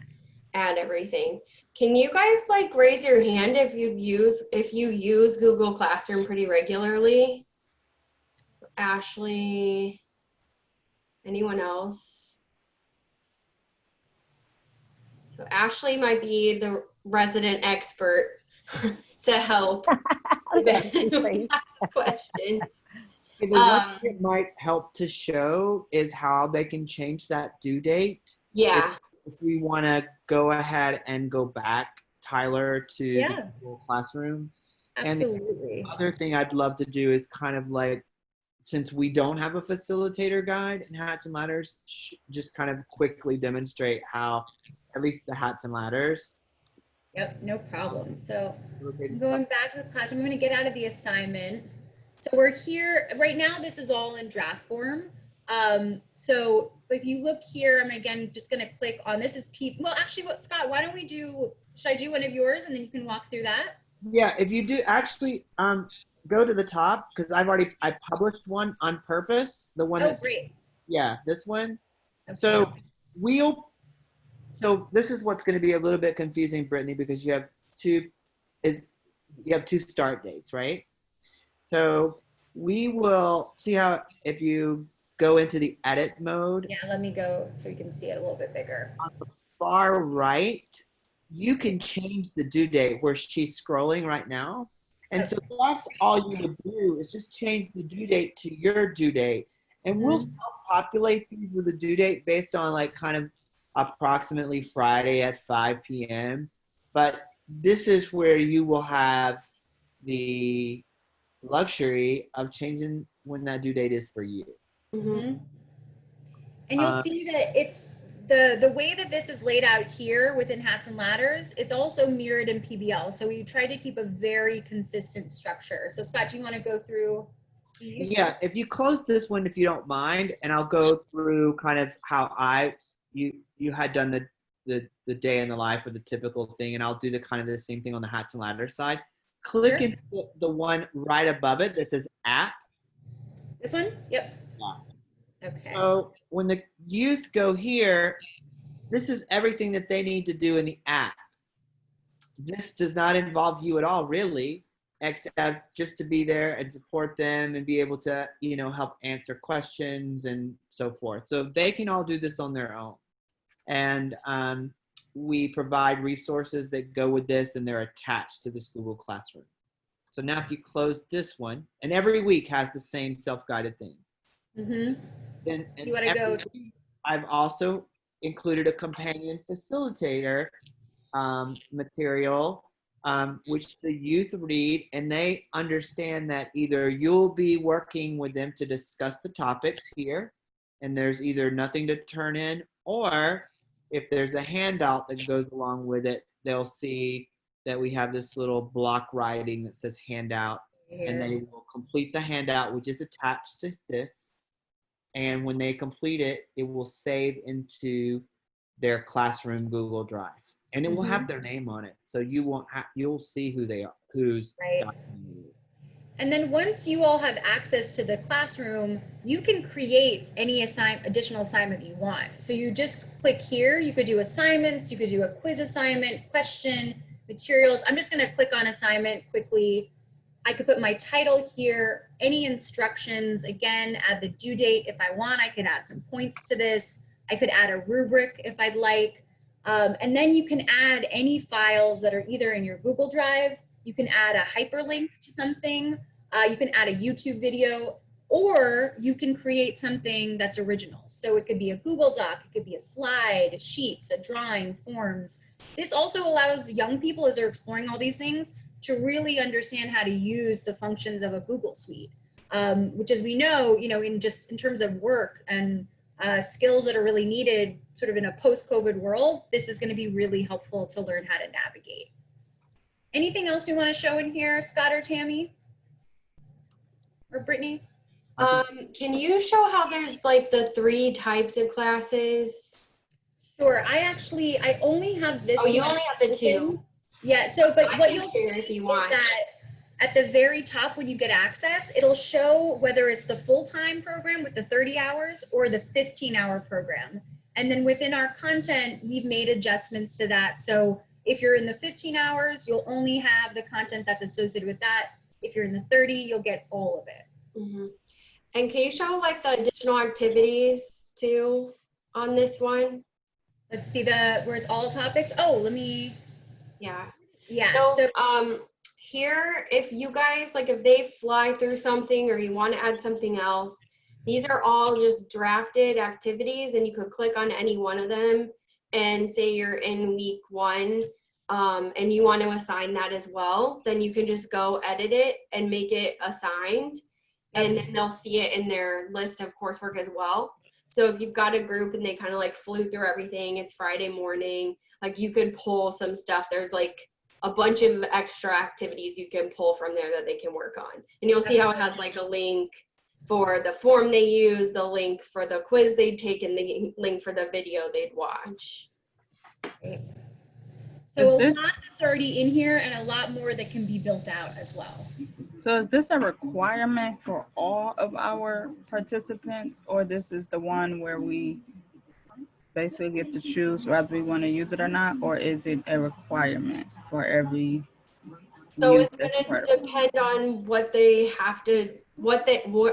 add everything. Can you guys raise your hand if you use Google Classroom pretty regularly? Ashley, anyone else? So Ashley might be the resident expert to help ask questions. The one that might help to show is how they can change that due date. Yeah. If we want to go ahead and go back, Tyler, to the Google Classroom. Absolutely. And the other thing I'd love to do is kind of since we don't have a facilitator guide in Hats and Ladders, just kind of quickly demonstrate how at least the Hats and Ladders. Yep, no problem. So going back to the class, I'm going to get out of the assignment. So we're here right now. This is all in draft form. So if you look here, I'm again just going to click on this is well, actually, Scott, why don't we should I do one of yours and then you can walk through that? Yeah, if you do actually go to the top, because I published one on purpose. The one that's great. Yeah, this one. Okay. So this is what's going to be a little bit confusing, Brittany, because you have two start dates, right? So we will see how if you go into the edit mode. Yeah, let me go so you can see it a little bit bigger. On the far right, you can change the due date where she's scrolling right now. And so that's all you would do is just change the due date to your due date. And we'll self-populate these with a due date based on like kind of approximately Friday at 5 p.m. But this is where you will have the luxury of changing when that due date is for you. And you'll see that it's the way that this is laid out here within Hats and Ladders, it's also mirrored in PBL. So we try to keep a very consistent structure. So Scott, do you want to go through these? Yeah, if you close this one, if you don't mind, and I'll go through kind of how you had done the day in the life or the typical thing, and I'll do the kind of the same thing on the Hats and Ladders side. Click into the one right above it that says app. This one? Yep. Yeah. Okay. So when the youth go here, this is everything that they need to do in the app. This does not involve you at all, really, except just to be there and support them and be able to, help answer questions and so forth. So they can all do this on their own. And we provide resources that go with this, and they're attached to this Google Classroom. So now if you close this one, and every week has the same self-guided thing. Then you want to go? I've also included a companion facilitator material, which the youth read, and they understand that either you'll be working with them to discuss the topics here, and there's either nothing to turn in, or if there's a handout that goes along with it, they'll see that we have this little block writing that says handout, and they will complete the handout, which is attached to this. And when they complete it, it will save into their classroom Google Drive, and it will have their name on it. So you'll see who they are, whose document it is. And then once you all have access to the classroom, you can create any additional assignment you want. So you just click here. You could do assignments. You could do a quiz assignment, question, materials. I'm just going to click on assignment quickly. I could put my title here, any instructions, again, add the due date if I want. I could add some points to this. I could add a rubric if I'd like. And then you can add any files that are either in your Google Drive. You can add a hyperlink to something. You can add a YouTube video, or you can create something that's original. So it could be a Google Doc, it could be a slide, sheets, a drawing, forms. This also allows young people, as they're exploring all these things, to really understand how to use the functions of a Google Suite, which, as we know, in terms of work and skills that are really needed sort of in a post-COVID world, this is going to be really helpful to learn how to navigate. Anything else you want to show in here, Scott or Tammy? Or Brittany? Can you show how there's like the 3 types of classes? Sure. I only have this. Oh, you only have the 2. Yeah. So, but what you'll share if you want. Is that at the very top, when you get access, it'll show whether it's the full-time program with the 30 hours or the 15-hour program. And then within our content, we've made adjustments to that. So if you're in the 15 hours, you'll only have the content that's associated with that. If you're in the 30, you'll get all of it. And can you show like the additional activities too on this one? Let's see where it's all topics. Oh, let me. Yeah. Yeah. So here, if you guys, like if they fly through something or you want to add something else, these are all just drafted activities, and you could click on any one of them and say you're in week 1 and you want to assign that as well, then you can just go edit it and make it assigned. and then they'll see it in their list of coursework as well. So if you've got a group and they kind of like flew through everything, it's Friday morning, like you could pull some stuff. There's like a bunch of extra activities you can pull from there that they can work on. And you'll see how it has like a link for the form they use, the link for the quiz they'd take, and the link for the video they'd watch. So a lot that's already in here and a lot more that can be built out as well. So is this a requirement for all of our participants, or this is the one where we basically get to choose whether we want to use it or not, or is it a requirement for every So youth it's that's going part to of it? depend on what they have to, what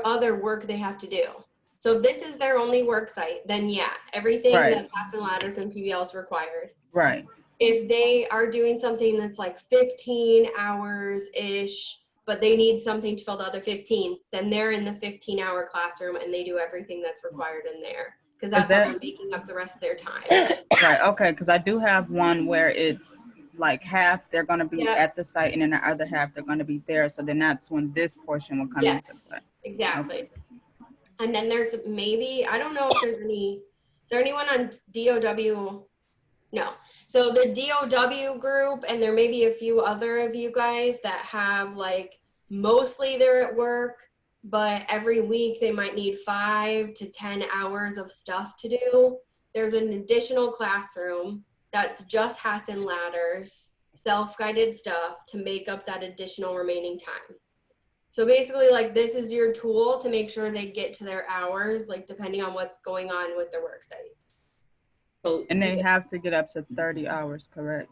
other work they have to do. So if this is their only work site, then yeah, everything Right. that's Hats and Ladders and PBL is required. Right. If they are doing something that's like 15 hours-ish, but they need something to fill the other 15, then they're in the 15-hour classroom and they do everything that's required in there. Because that's how they're making up the rest of their time. Right. Okay. Because I do have one where it's like half they're going to be at the site, and then the other half they're going to be there. So then that's when this portion will come into play. Exactly. Okay. And then there's maybe, I don't know if there's any, is there anyone on DOW? No. So the DOW group, and there may be a few other of you guys that have like, mostly they're at work, but every week they might need 5 to 10 hours of stuff to do. There's an additional classroom that's just Hats and Ladders, self-guided stuff to make up that additional remaining time. So basically, like, this is your tool to make sure they get to their hours, like depending on what's going on with their work sites. And they have to get up to 30 hours, correct?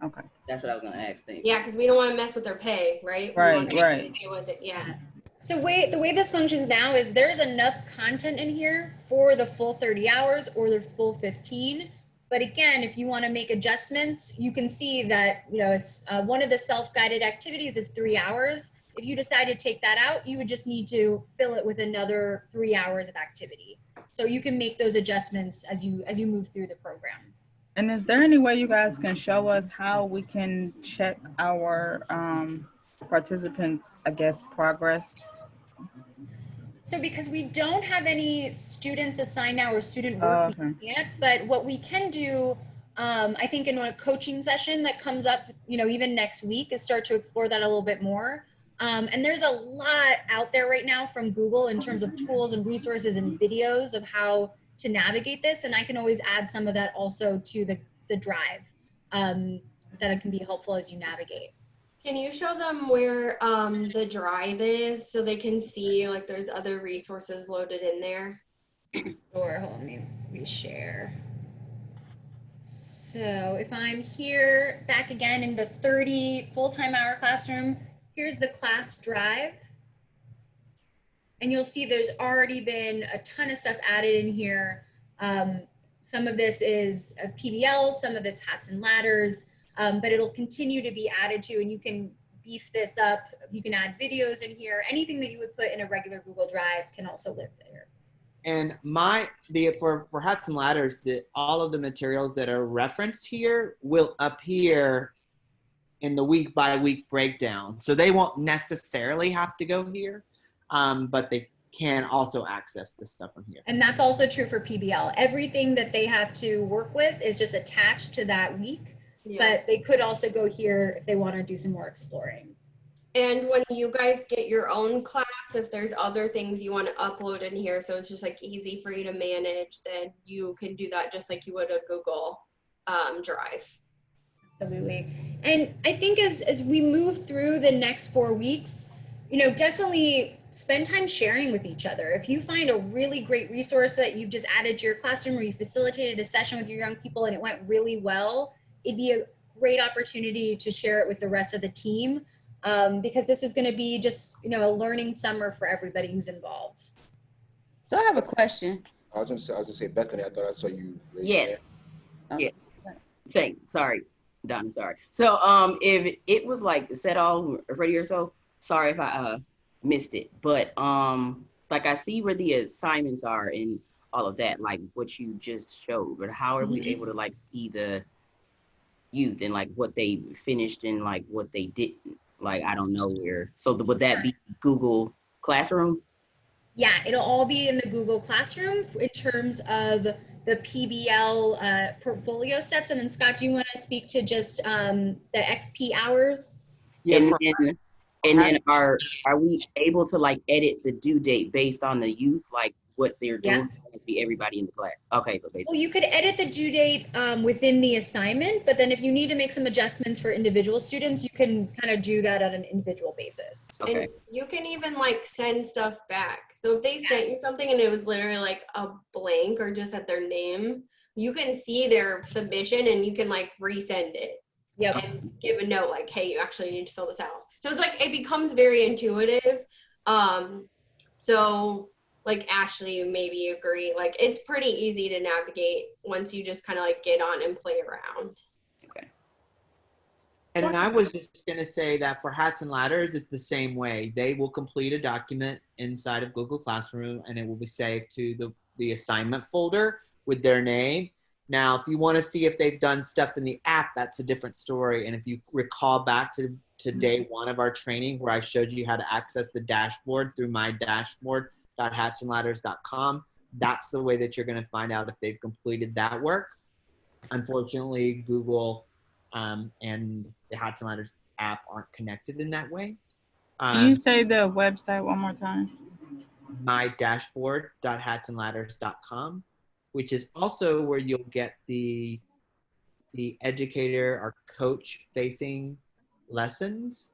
Okay. That's what I was gonna ask. Thanks. Yeah, because we don't want to mess with their pay, right? Right, right. With it. Yeah. So the way this functions now is there's enough content in here for the full 30 hours or the full 15. But again, if you want to make adjustments, you can see that, you know, it's one of the self-guided activities is 3 hours. If you decide to take that out, you would just need to fill it with another 3 hours of activity. So you can make those adjustments as you move through the program. And is there any way you guys can show us how we can check our participants, I guess, progress? So because we don't have any students assigned now or student work yet, but what we can do, I think in a coaching session that comes up, you know, even next week, is start to explore that a little bit more. And there's a lot out there right now from Google in terms of tools and resources and videos of how to navigate this. And I can always add some of that also to the drive that can be helpful as you navigate. Can you show them where the drive is so they can see like there's other resources loaded in there? Or hold on, let me reshare. So if I'm here back again in the 30 full-time hour classroom, here's the class drive. And you'll see there's already been a ton of stuff added in here. Some of this is a PBL, some of it's Hats and Ladders, but it'll continue to be added to, and you can beef this up. You can add videos in here. Anything that you would put in a regular Google Drive can also live there. And for Hats and Ladders, all of the materials that are referenced here will appear in the week by week breakdown. So they won't necessarily have to go here, but they can also access this stuff from here. And that's also true for PBL. Everything that they have to work with is just attached to that week, but they could also go here if they want to do some more exploring. And when you guys get your own class, if there's other things you want to upload in here, so it's just like easy for you to manage, then you can do that just like you would a Google Drive. Absolutely. And I think as we move through the next 4 weeks, you know, definitely spend time sharing with each other. If you find a really great resource that you've just added to your classroom, or you facilitated a session with your young people and it went really well, it'd be a great opportunity to share it with the rest of the team, because this is going to be just, you know, a learning summer for everybody who's involved. So I have a question. I was gonna say, Bethany, I thought I saw you raise your Yeah. hand. Yeah. Thanks. Sorry, Donna. Sorry. So if it was like the set all ready or so, sorry if I missed it. But like I see where the assignments are and all of that, like what you just showed. But how are we able to like see the youth and like what they finished and like what they didn't? Like I don't know where. So would that be Google Classroom? Yeah, it'll all be in the Google Classroom in terms of the PBL portfolio steps. And then Scott, do you want to speak to just the XP hours? Yeah, And for then, and then are we able to like edit the due date based on the youth, like what they're doing? Yeah. It has to be everybody in the class. Okay, so Well, basically. you could edit the due date within the assignment, but then if you need to make some adjustments for individual students, you can kind of do that on an individual basis. Okay. And you can even like send stuff back. So if they sent you something and it was literally like a blank or just had their name, you can see their submission and you can like resend it. Yep. And give a note like, hey, you actually need to fill this out. So it's like it becomes very intuitive. So like Ashley, maybe you agree, like it's pretty easy to navigate once you just kind of like get on and play around. Okay. And I was just going to say that for Hats and Ladders, it's the same way. They will complete a document inside of Google Classroom, and it will be saved to the assignment folder with their name. Now, if you want to see if they've done stuff in the app, that's a different story. And if you recall back to day one of our training where I showed you how to access the dashboard through my dashboard.hatsandladders.com, that's the way that you're going to find out if they've completed that work. Unfortunately, Google and the Hats and Ladders app aren't connected in that way. Can you say the website one more time? My dashboard.hatsandladders.com, which is also where you'll get the educator or coach facing lessons.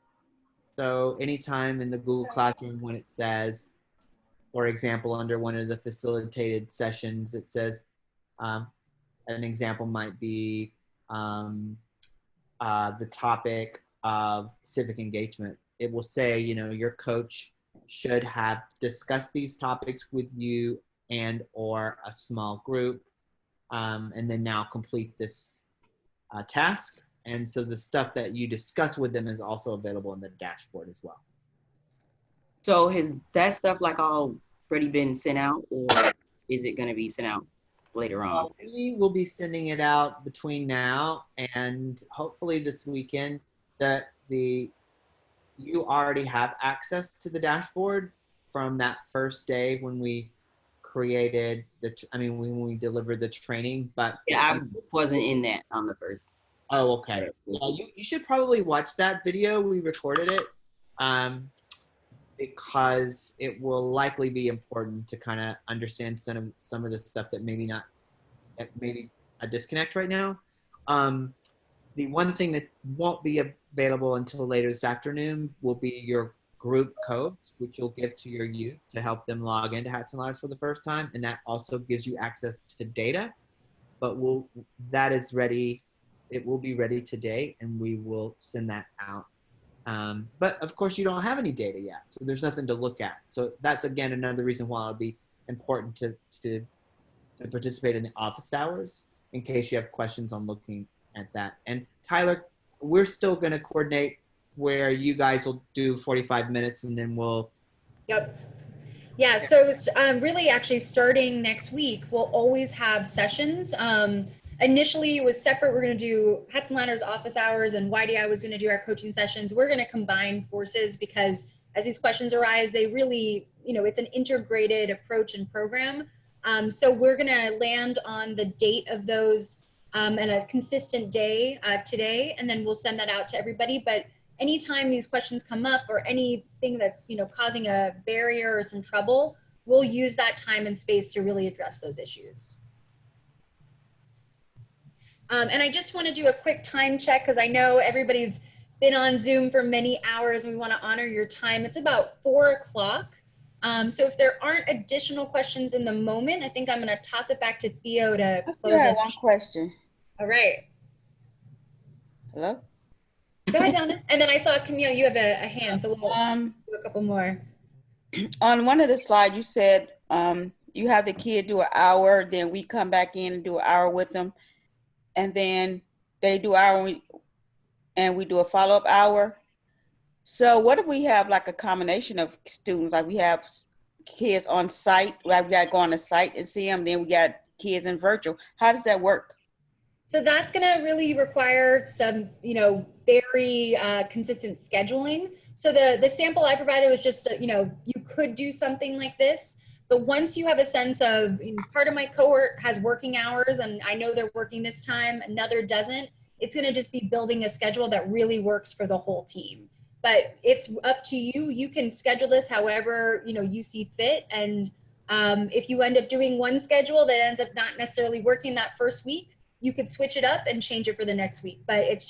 So anytime in the Google Classroom when it says, for example, under one of the facilitated sessions, it says, an example might be the topic of civic engagement. It will say, you know, your coach should have discussed these topics with you and or a small group, and then now complete this task. And so the stuff that you discuss with them is also available in the dashboard as well. So has that stuff like already been sent out, or is it going to be sent out later on? We will be sending it out between now and hopefully this weekend. That you already have access to the dashboard from that first day when we created when we delivered the training. But yeah, I wasn't in that on the first. Oh, okay. You should probably watch that video. We recorded it because it will likely be important to kind of understand some of the stuff that maybe a disconnect right now. The one thing that won't be available until later this afternoon will be your group codes, which you'll give to your youth to help them log into Hats and Ladders for the first time. And that also gives you access to data, but that is ready. It will be ready today and we will send that out. But of course you don't have any data yet, so there's nothing to look at. So that's again another reason why it'll be important to participate in the office hours in case you have questions on looking at that. And Tyler, we're still going to coordinate where you guys will do 45 minutes and then we'll. Yep. Yeah, so really actually starting next week, we'll always have sessions. Initially it was separate. We're going to do Hats and Ladders office hours and YDI was going to do our coaching sessions. We're going to combine forces because as these questions arise, they really, it's an integrated approach and program. So we're going to land on the date of those and a consistent day today, and then we'll send that out to everybody. But anytime these questions come up or anything that's, causing a barrier or some trouble, we'll use that time and space to really address those issues. And I just want to do a quick time check because I know everybody's been on Zoom for many hours and we want to honor your time. It's about 4 o'clock. So if there aren't additional questions in the moment, I think I'm going to toss it back to Theo to close I have us. one question. All right. Hello? Go ahead, Donna. And then I saw Camille, you have a hand, so we'll do a couple more. On one of the slides, you said you have the kid do an hour, then we come back in and do an hour with them, and then they do an hour and we do a follow-up hour. So what if we have like a combination of students, like we have kids on site, like we got to go on the site and see them, then we got kids in virtual. How does that work? So that's going to really require some, very consistent scheduling. So the sample I provided was just, you could do something like this. But once you have a sense of part of my cohort has working hours and I know they're working this time, another doesn't, it's going to just be building a schedule that really works for the whole team. But it's up to you. You can schedule this however, you see fit. And if you end up doing one schedule that ends up not necessarily working that first week, you could switch it up and change it for the next week. But it's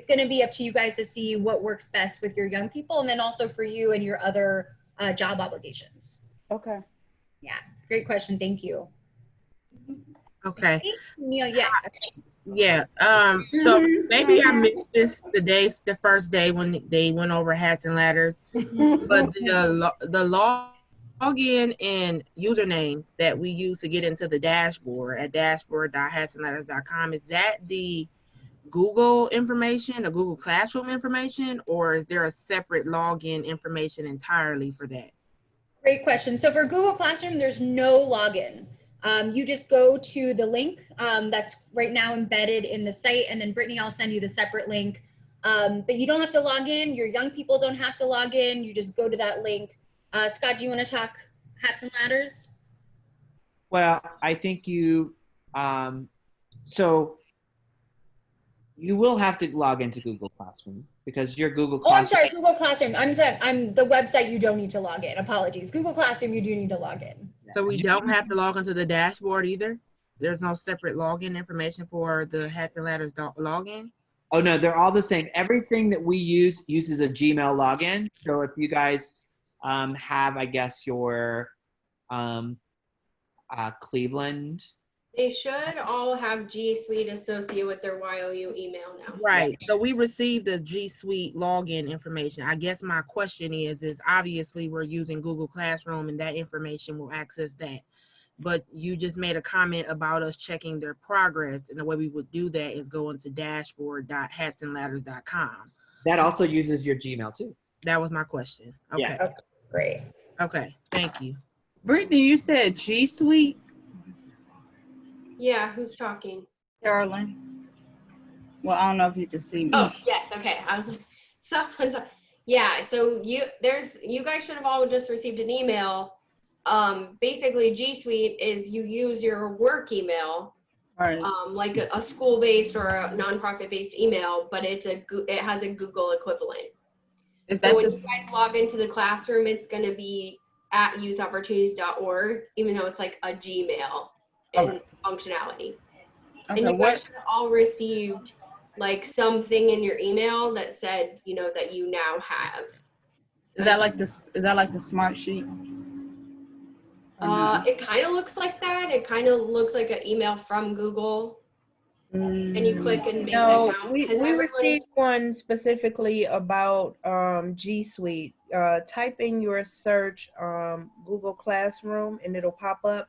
going to be up to you guys to see what works best with your young people. And then also for you and your other job obligations. Okay. Yeah, great question. Thank you. Okay. Yeah. Yeah. So maybe I missed the first day when they went over hats and ladders, but the login and username that we use to get into the dashboard at dashboard.hatsandladders.com, is that the Google information, the Google Classroom information, or is there a separate login information entirely for that? Great question. So for Google Classroom, there's no login. You just go to the link that's right now embedded in the site, and then Brittany, I'll send you the separate link. But you don't have to log in. Your young people don't have to log in. You just go to that link. Scott, do you want to talk hats and ladders? Well, I think you, so you will have to log into Google Classroom because your Google Classroom. Oh, I'm sorry, Google Classroom. I'm the website. You don't need to log in. Apologies. Google Classroom, you do need to log in. So we don't have to log into the dashboard either? There's no separate login information for the Hats and Ladders login? Oh no, they're all the same. Everything that we use uses a Gmail login. So if you guys have, I guess, your Cleveland. They should all have G Suite associated with their YOU email now. Right. So we received the G Suite login information. I guess my question is obviously we're using Google Classroom and that information will access that. But you just made a comment about us checking their progress, and the way we would do that is go into dashboard.hatsandladders.com. That also uses your Gmail too. That was my question. Okay. Yeah. Okay, great. Okay. Thank you. Brittany, you said G Suite? Yeah, who's talking? Carolyn. Well, I don't know if you can see me. Oh, yes, okay. I was like, someone's. Yeah, so you guys should have all just received an email. Basically, G Suite is you use your work email, right. Like a school-based or a nonprofit-based email, but it has a Google equivalent. So when you guys log into the classroom, it's going to be at youthopportunities.org, even though it's like a Gmail in functionality. Okay, And you guys should have all received like something in your email that said, that you now have. Is that like the smart sheet? It kind of looks like that. It kind of looks like an email from Google. And you click and make that count. We received one specifically about G Suite. Type in your search Google Classroom and it'll pop up.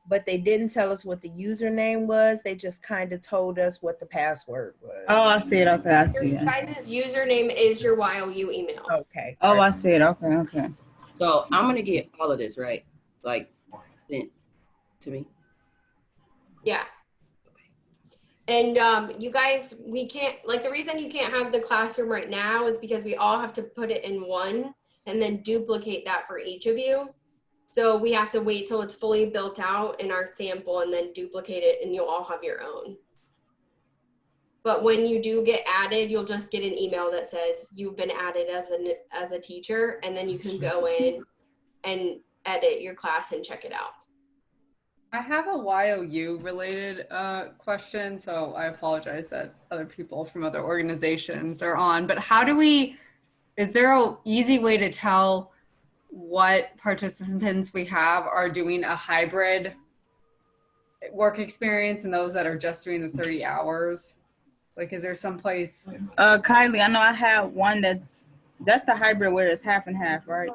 But they didn't tell us what the username was. They just kind of told us what the password was. Oh, I see it. Okay, I see Your it. guys' username is your YOU email. Okay. Oh, I see it. Okay, okay. So I'm going to get all of this, right? Like, sent to me. Yeah. And you guys, we can't, like the reason you can't have the classroom right now is because we all have to put it in one and then duplicate that for each of you. So we have to wait till it's fully built out in our sample and then duplicate it, and you'll all have your own. But when you do get added, you'll just get an email that says you've been added as a teacher, and then you can go in and edit your class and check it out. I have a YOU related question, so I apologize that other people from other organizations are on, but is there an easy way to tell what participants we have are doing a hybrid work experience and those that are just doing the 30 hours? Like, is there some place? Kylie, I know I have one that's the hybrid where it's half and half, right?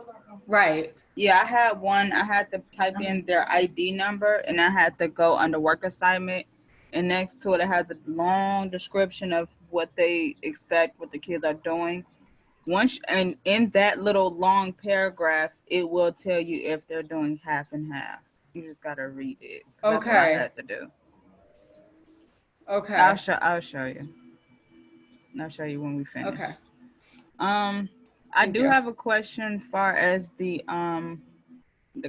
Right. Yeah, I had one. I had to type in their ID number and I had to go under work assignment. And next to it, it has a long description of what they expect, what the kids are doing. And in that little long paragraph, it will tell you if they're doing half and half. You just gotta read it. That's what I had to do. Okay. I'll show you. I'll show you when we finish. Okay. I do have a question far as the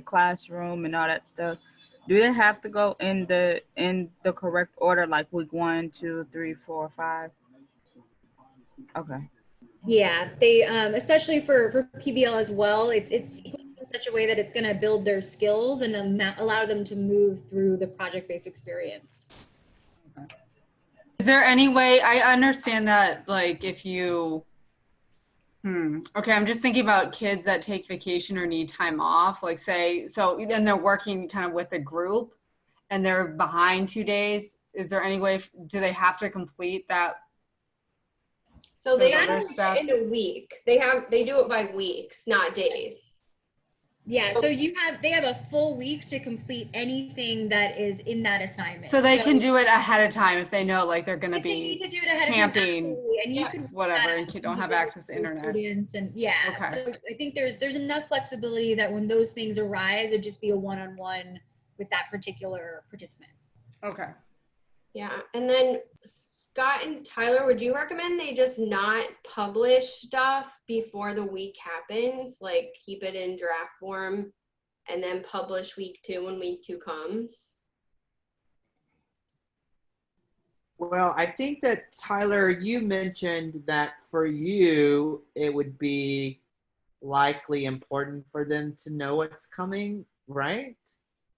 classroom and all that stuff. Do they have to go in the correct order, like week 1, 2, 3, 4, 5? Okay. Yeah, they especially for PBL as well. It's sequenced in such a way that it's going to build their skills and allow them to move through the project-based experience. Is there any way, I understand that, like, if you, okay, I'm just thinking about kids that take vacation or need time off, like say, so then they're working kind of with a group and they're behind 2 days. Is there any way, do they have to complete that? So they Those have other it in a week. They do it by weeks, not days. Yeah, so they have a full week to complete anything that is in that assignment. So they can do it ahead of time if they know like they're going to be to do it ahead camping, of time, and you could whatever, and don't have access to internet. Students and yeah, Okay. so I think there's enough flexibility that when those things arise, it'd just be a one-on-one with that particular participant. Okay. Yeah, and then Scott and Tyler, would you recommend they just not publish stuff before the week happens? Like keep it in draft form and then publish week 2 when week 2 comes? Well, I think that, Tyler, you mentioned that for you, it would be likely important for them to know what's coming, right?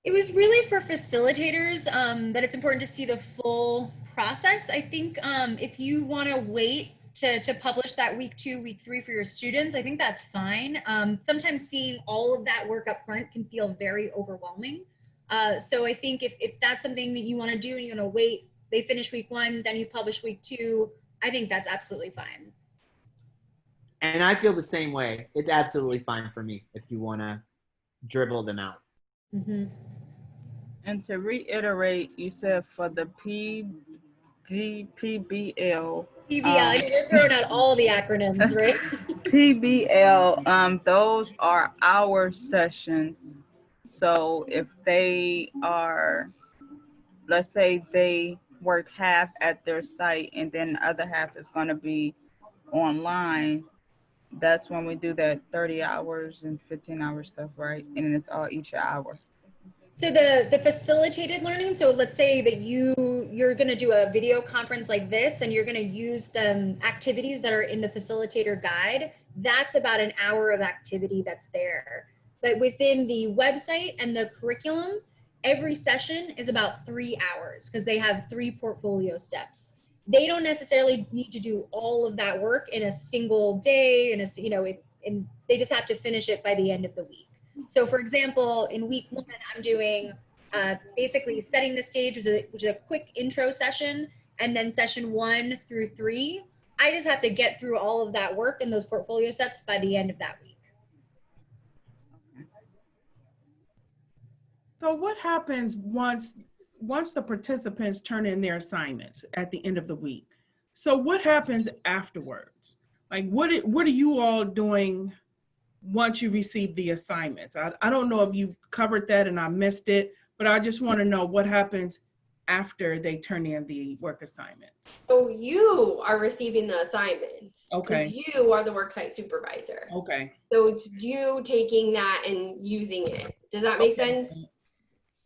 It was really for facilitators that it's important to see the full process. I think if you want to wait to publish that week 2, week 3 for your students, I think that's fine. Sometimes seeing all of that work up front can feel very overwhelming. So I think if that's something that you want to do and you want to wait, they finish week 1, then you publish week 2, I think that's absolutely fine. And I feel the same way. It's absolutely fine for me if you want to dribble them out. Mm-hmm. And to reiterate, you said for the PBL. PBL, you're throwing out all the acronyms, right? PBL, those are our sessions. So if they are, let's say they worked half at their site and then the other half is going to be online, that's when we do that 30 hours and 15 hour stuff, right? And it's all each hour. So the facilitated learning, so let's say that you're going to do a video conference like this and you're going to use the activities that are in the facilitator guide, that's about an hour of activity that's there. But within the website and the curriculum, every session is about 3 hours because they have 3 portfolio steps. They don't necessarily need to do all of that work in a single day, and they just have to finish it by the end of the week. So for example, in week 1, I'm doing basically setting the stage, which is a quick intro session, and then session 1 through 3. I just have to get through all of that work and those portfolio steps by the end of that week. So what happens once the participants turn in their assignments at the end of the week? So what happens afterwards? Like what are you all doing once you receive the assignments? I don't know if you covered that and I missed it, but I just want to know what happens after they turn in the work assignments. So you are receiving the assignments. Okay. You are the worksite supervisor. Okay. So it's you taking that and using it. Does that make sense?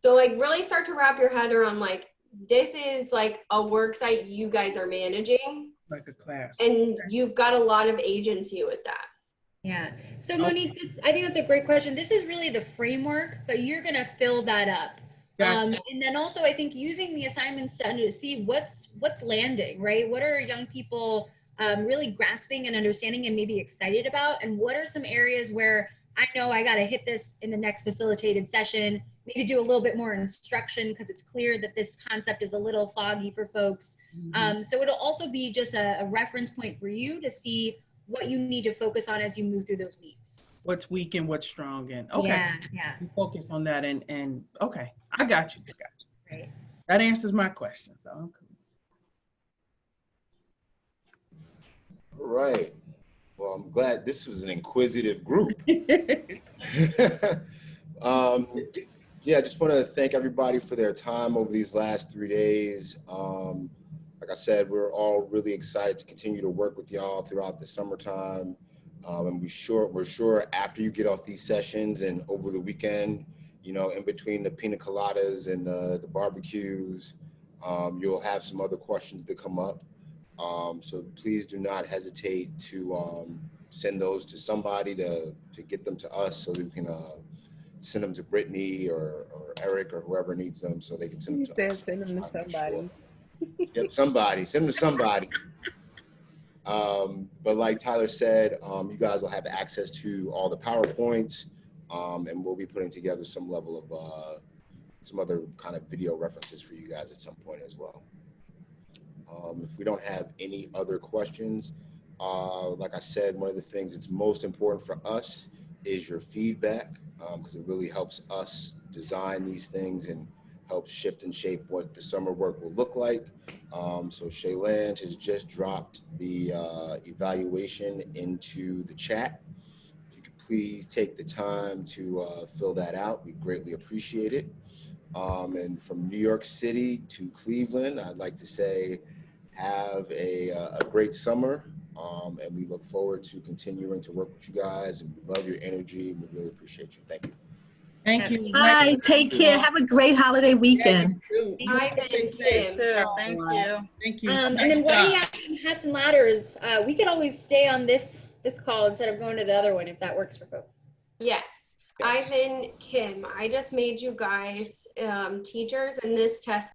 So like really start to wrap your head around like, this is like a worksite you guys are managing. Like a class. And you've got a lot of agency with that. Yeah. So Monique, I think that's a great question. This is really the framework, but you're going to fill that up. And then also I think using the assignments to see what's landing, right? What are young people really grasping and understanding and maybe excited about? And what are some areas where I know I got to hit this in the next facilitated session, maybe do a little bit more instruction because it's clear that this concept is a little foggy for folks. So it'll also be just a reference point for you to see what you need to focus on as you move through those weeks. What's weak and what's strong and okay. Yeah. You focus on that and okay. I got you. Right. That answers my question. So I'm cool. All right. Well, I'm glad this was an inquisitive group. Yeah, I just want to thank everybody for their time over these last 3 days. Like I said, we're all really excited to continue to work with y'all throughout the summertime. And we're sure after you get off these sessions and over the weekend, you know, in between the pina coladas and the barbecues, you'll have some other questions that come up. So please do not hesitate to send those to somebody to get them to us so that we can send them to Brittany or Eric or whoever needs them so they can send them to us. Send them to somebody. Yep, somebody. Send them to somebody. But like Tyler said, you guys will have access to all the PowerPoints, and we'll be putting together some level of some other kind of video references for you guys at some point as well. If we don't have any other questions, like I said, one of the things that's most important for us is your feedback, because it really helps us design these things and helps shift and shape what the summer work will look like. So Shayland has just dropped the evaluation into the chat. If you could please take the time to fill that out, we greatly appreciate it. And from New York City to Cleveland, I'd like to say have a great summer. And we look forward to continuing to work with you guys, and we love your energy and we really appreciate you. Thank you. Thank you. Bye. Take care. Have a great holiday weekend. Bye, then, Kim. Thank you. Thank you. And then what do you have in hats and ladders? We could always stay on this call instead of going to the other one if that works for folks. Yes. Ivan, Kim, I just made you guys teachers in this test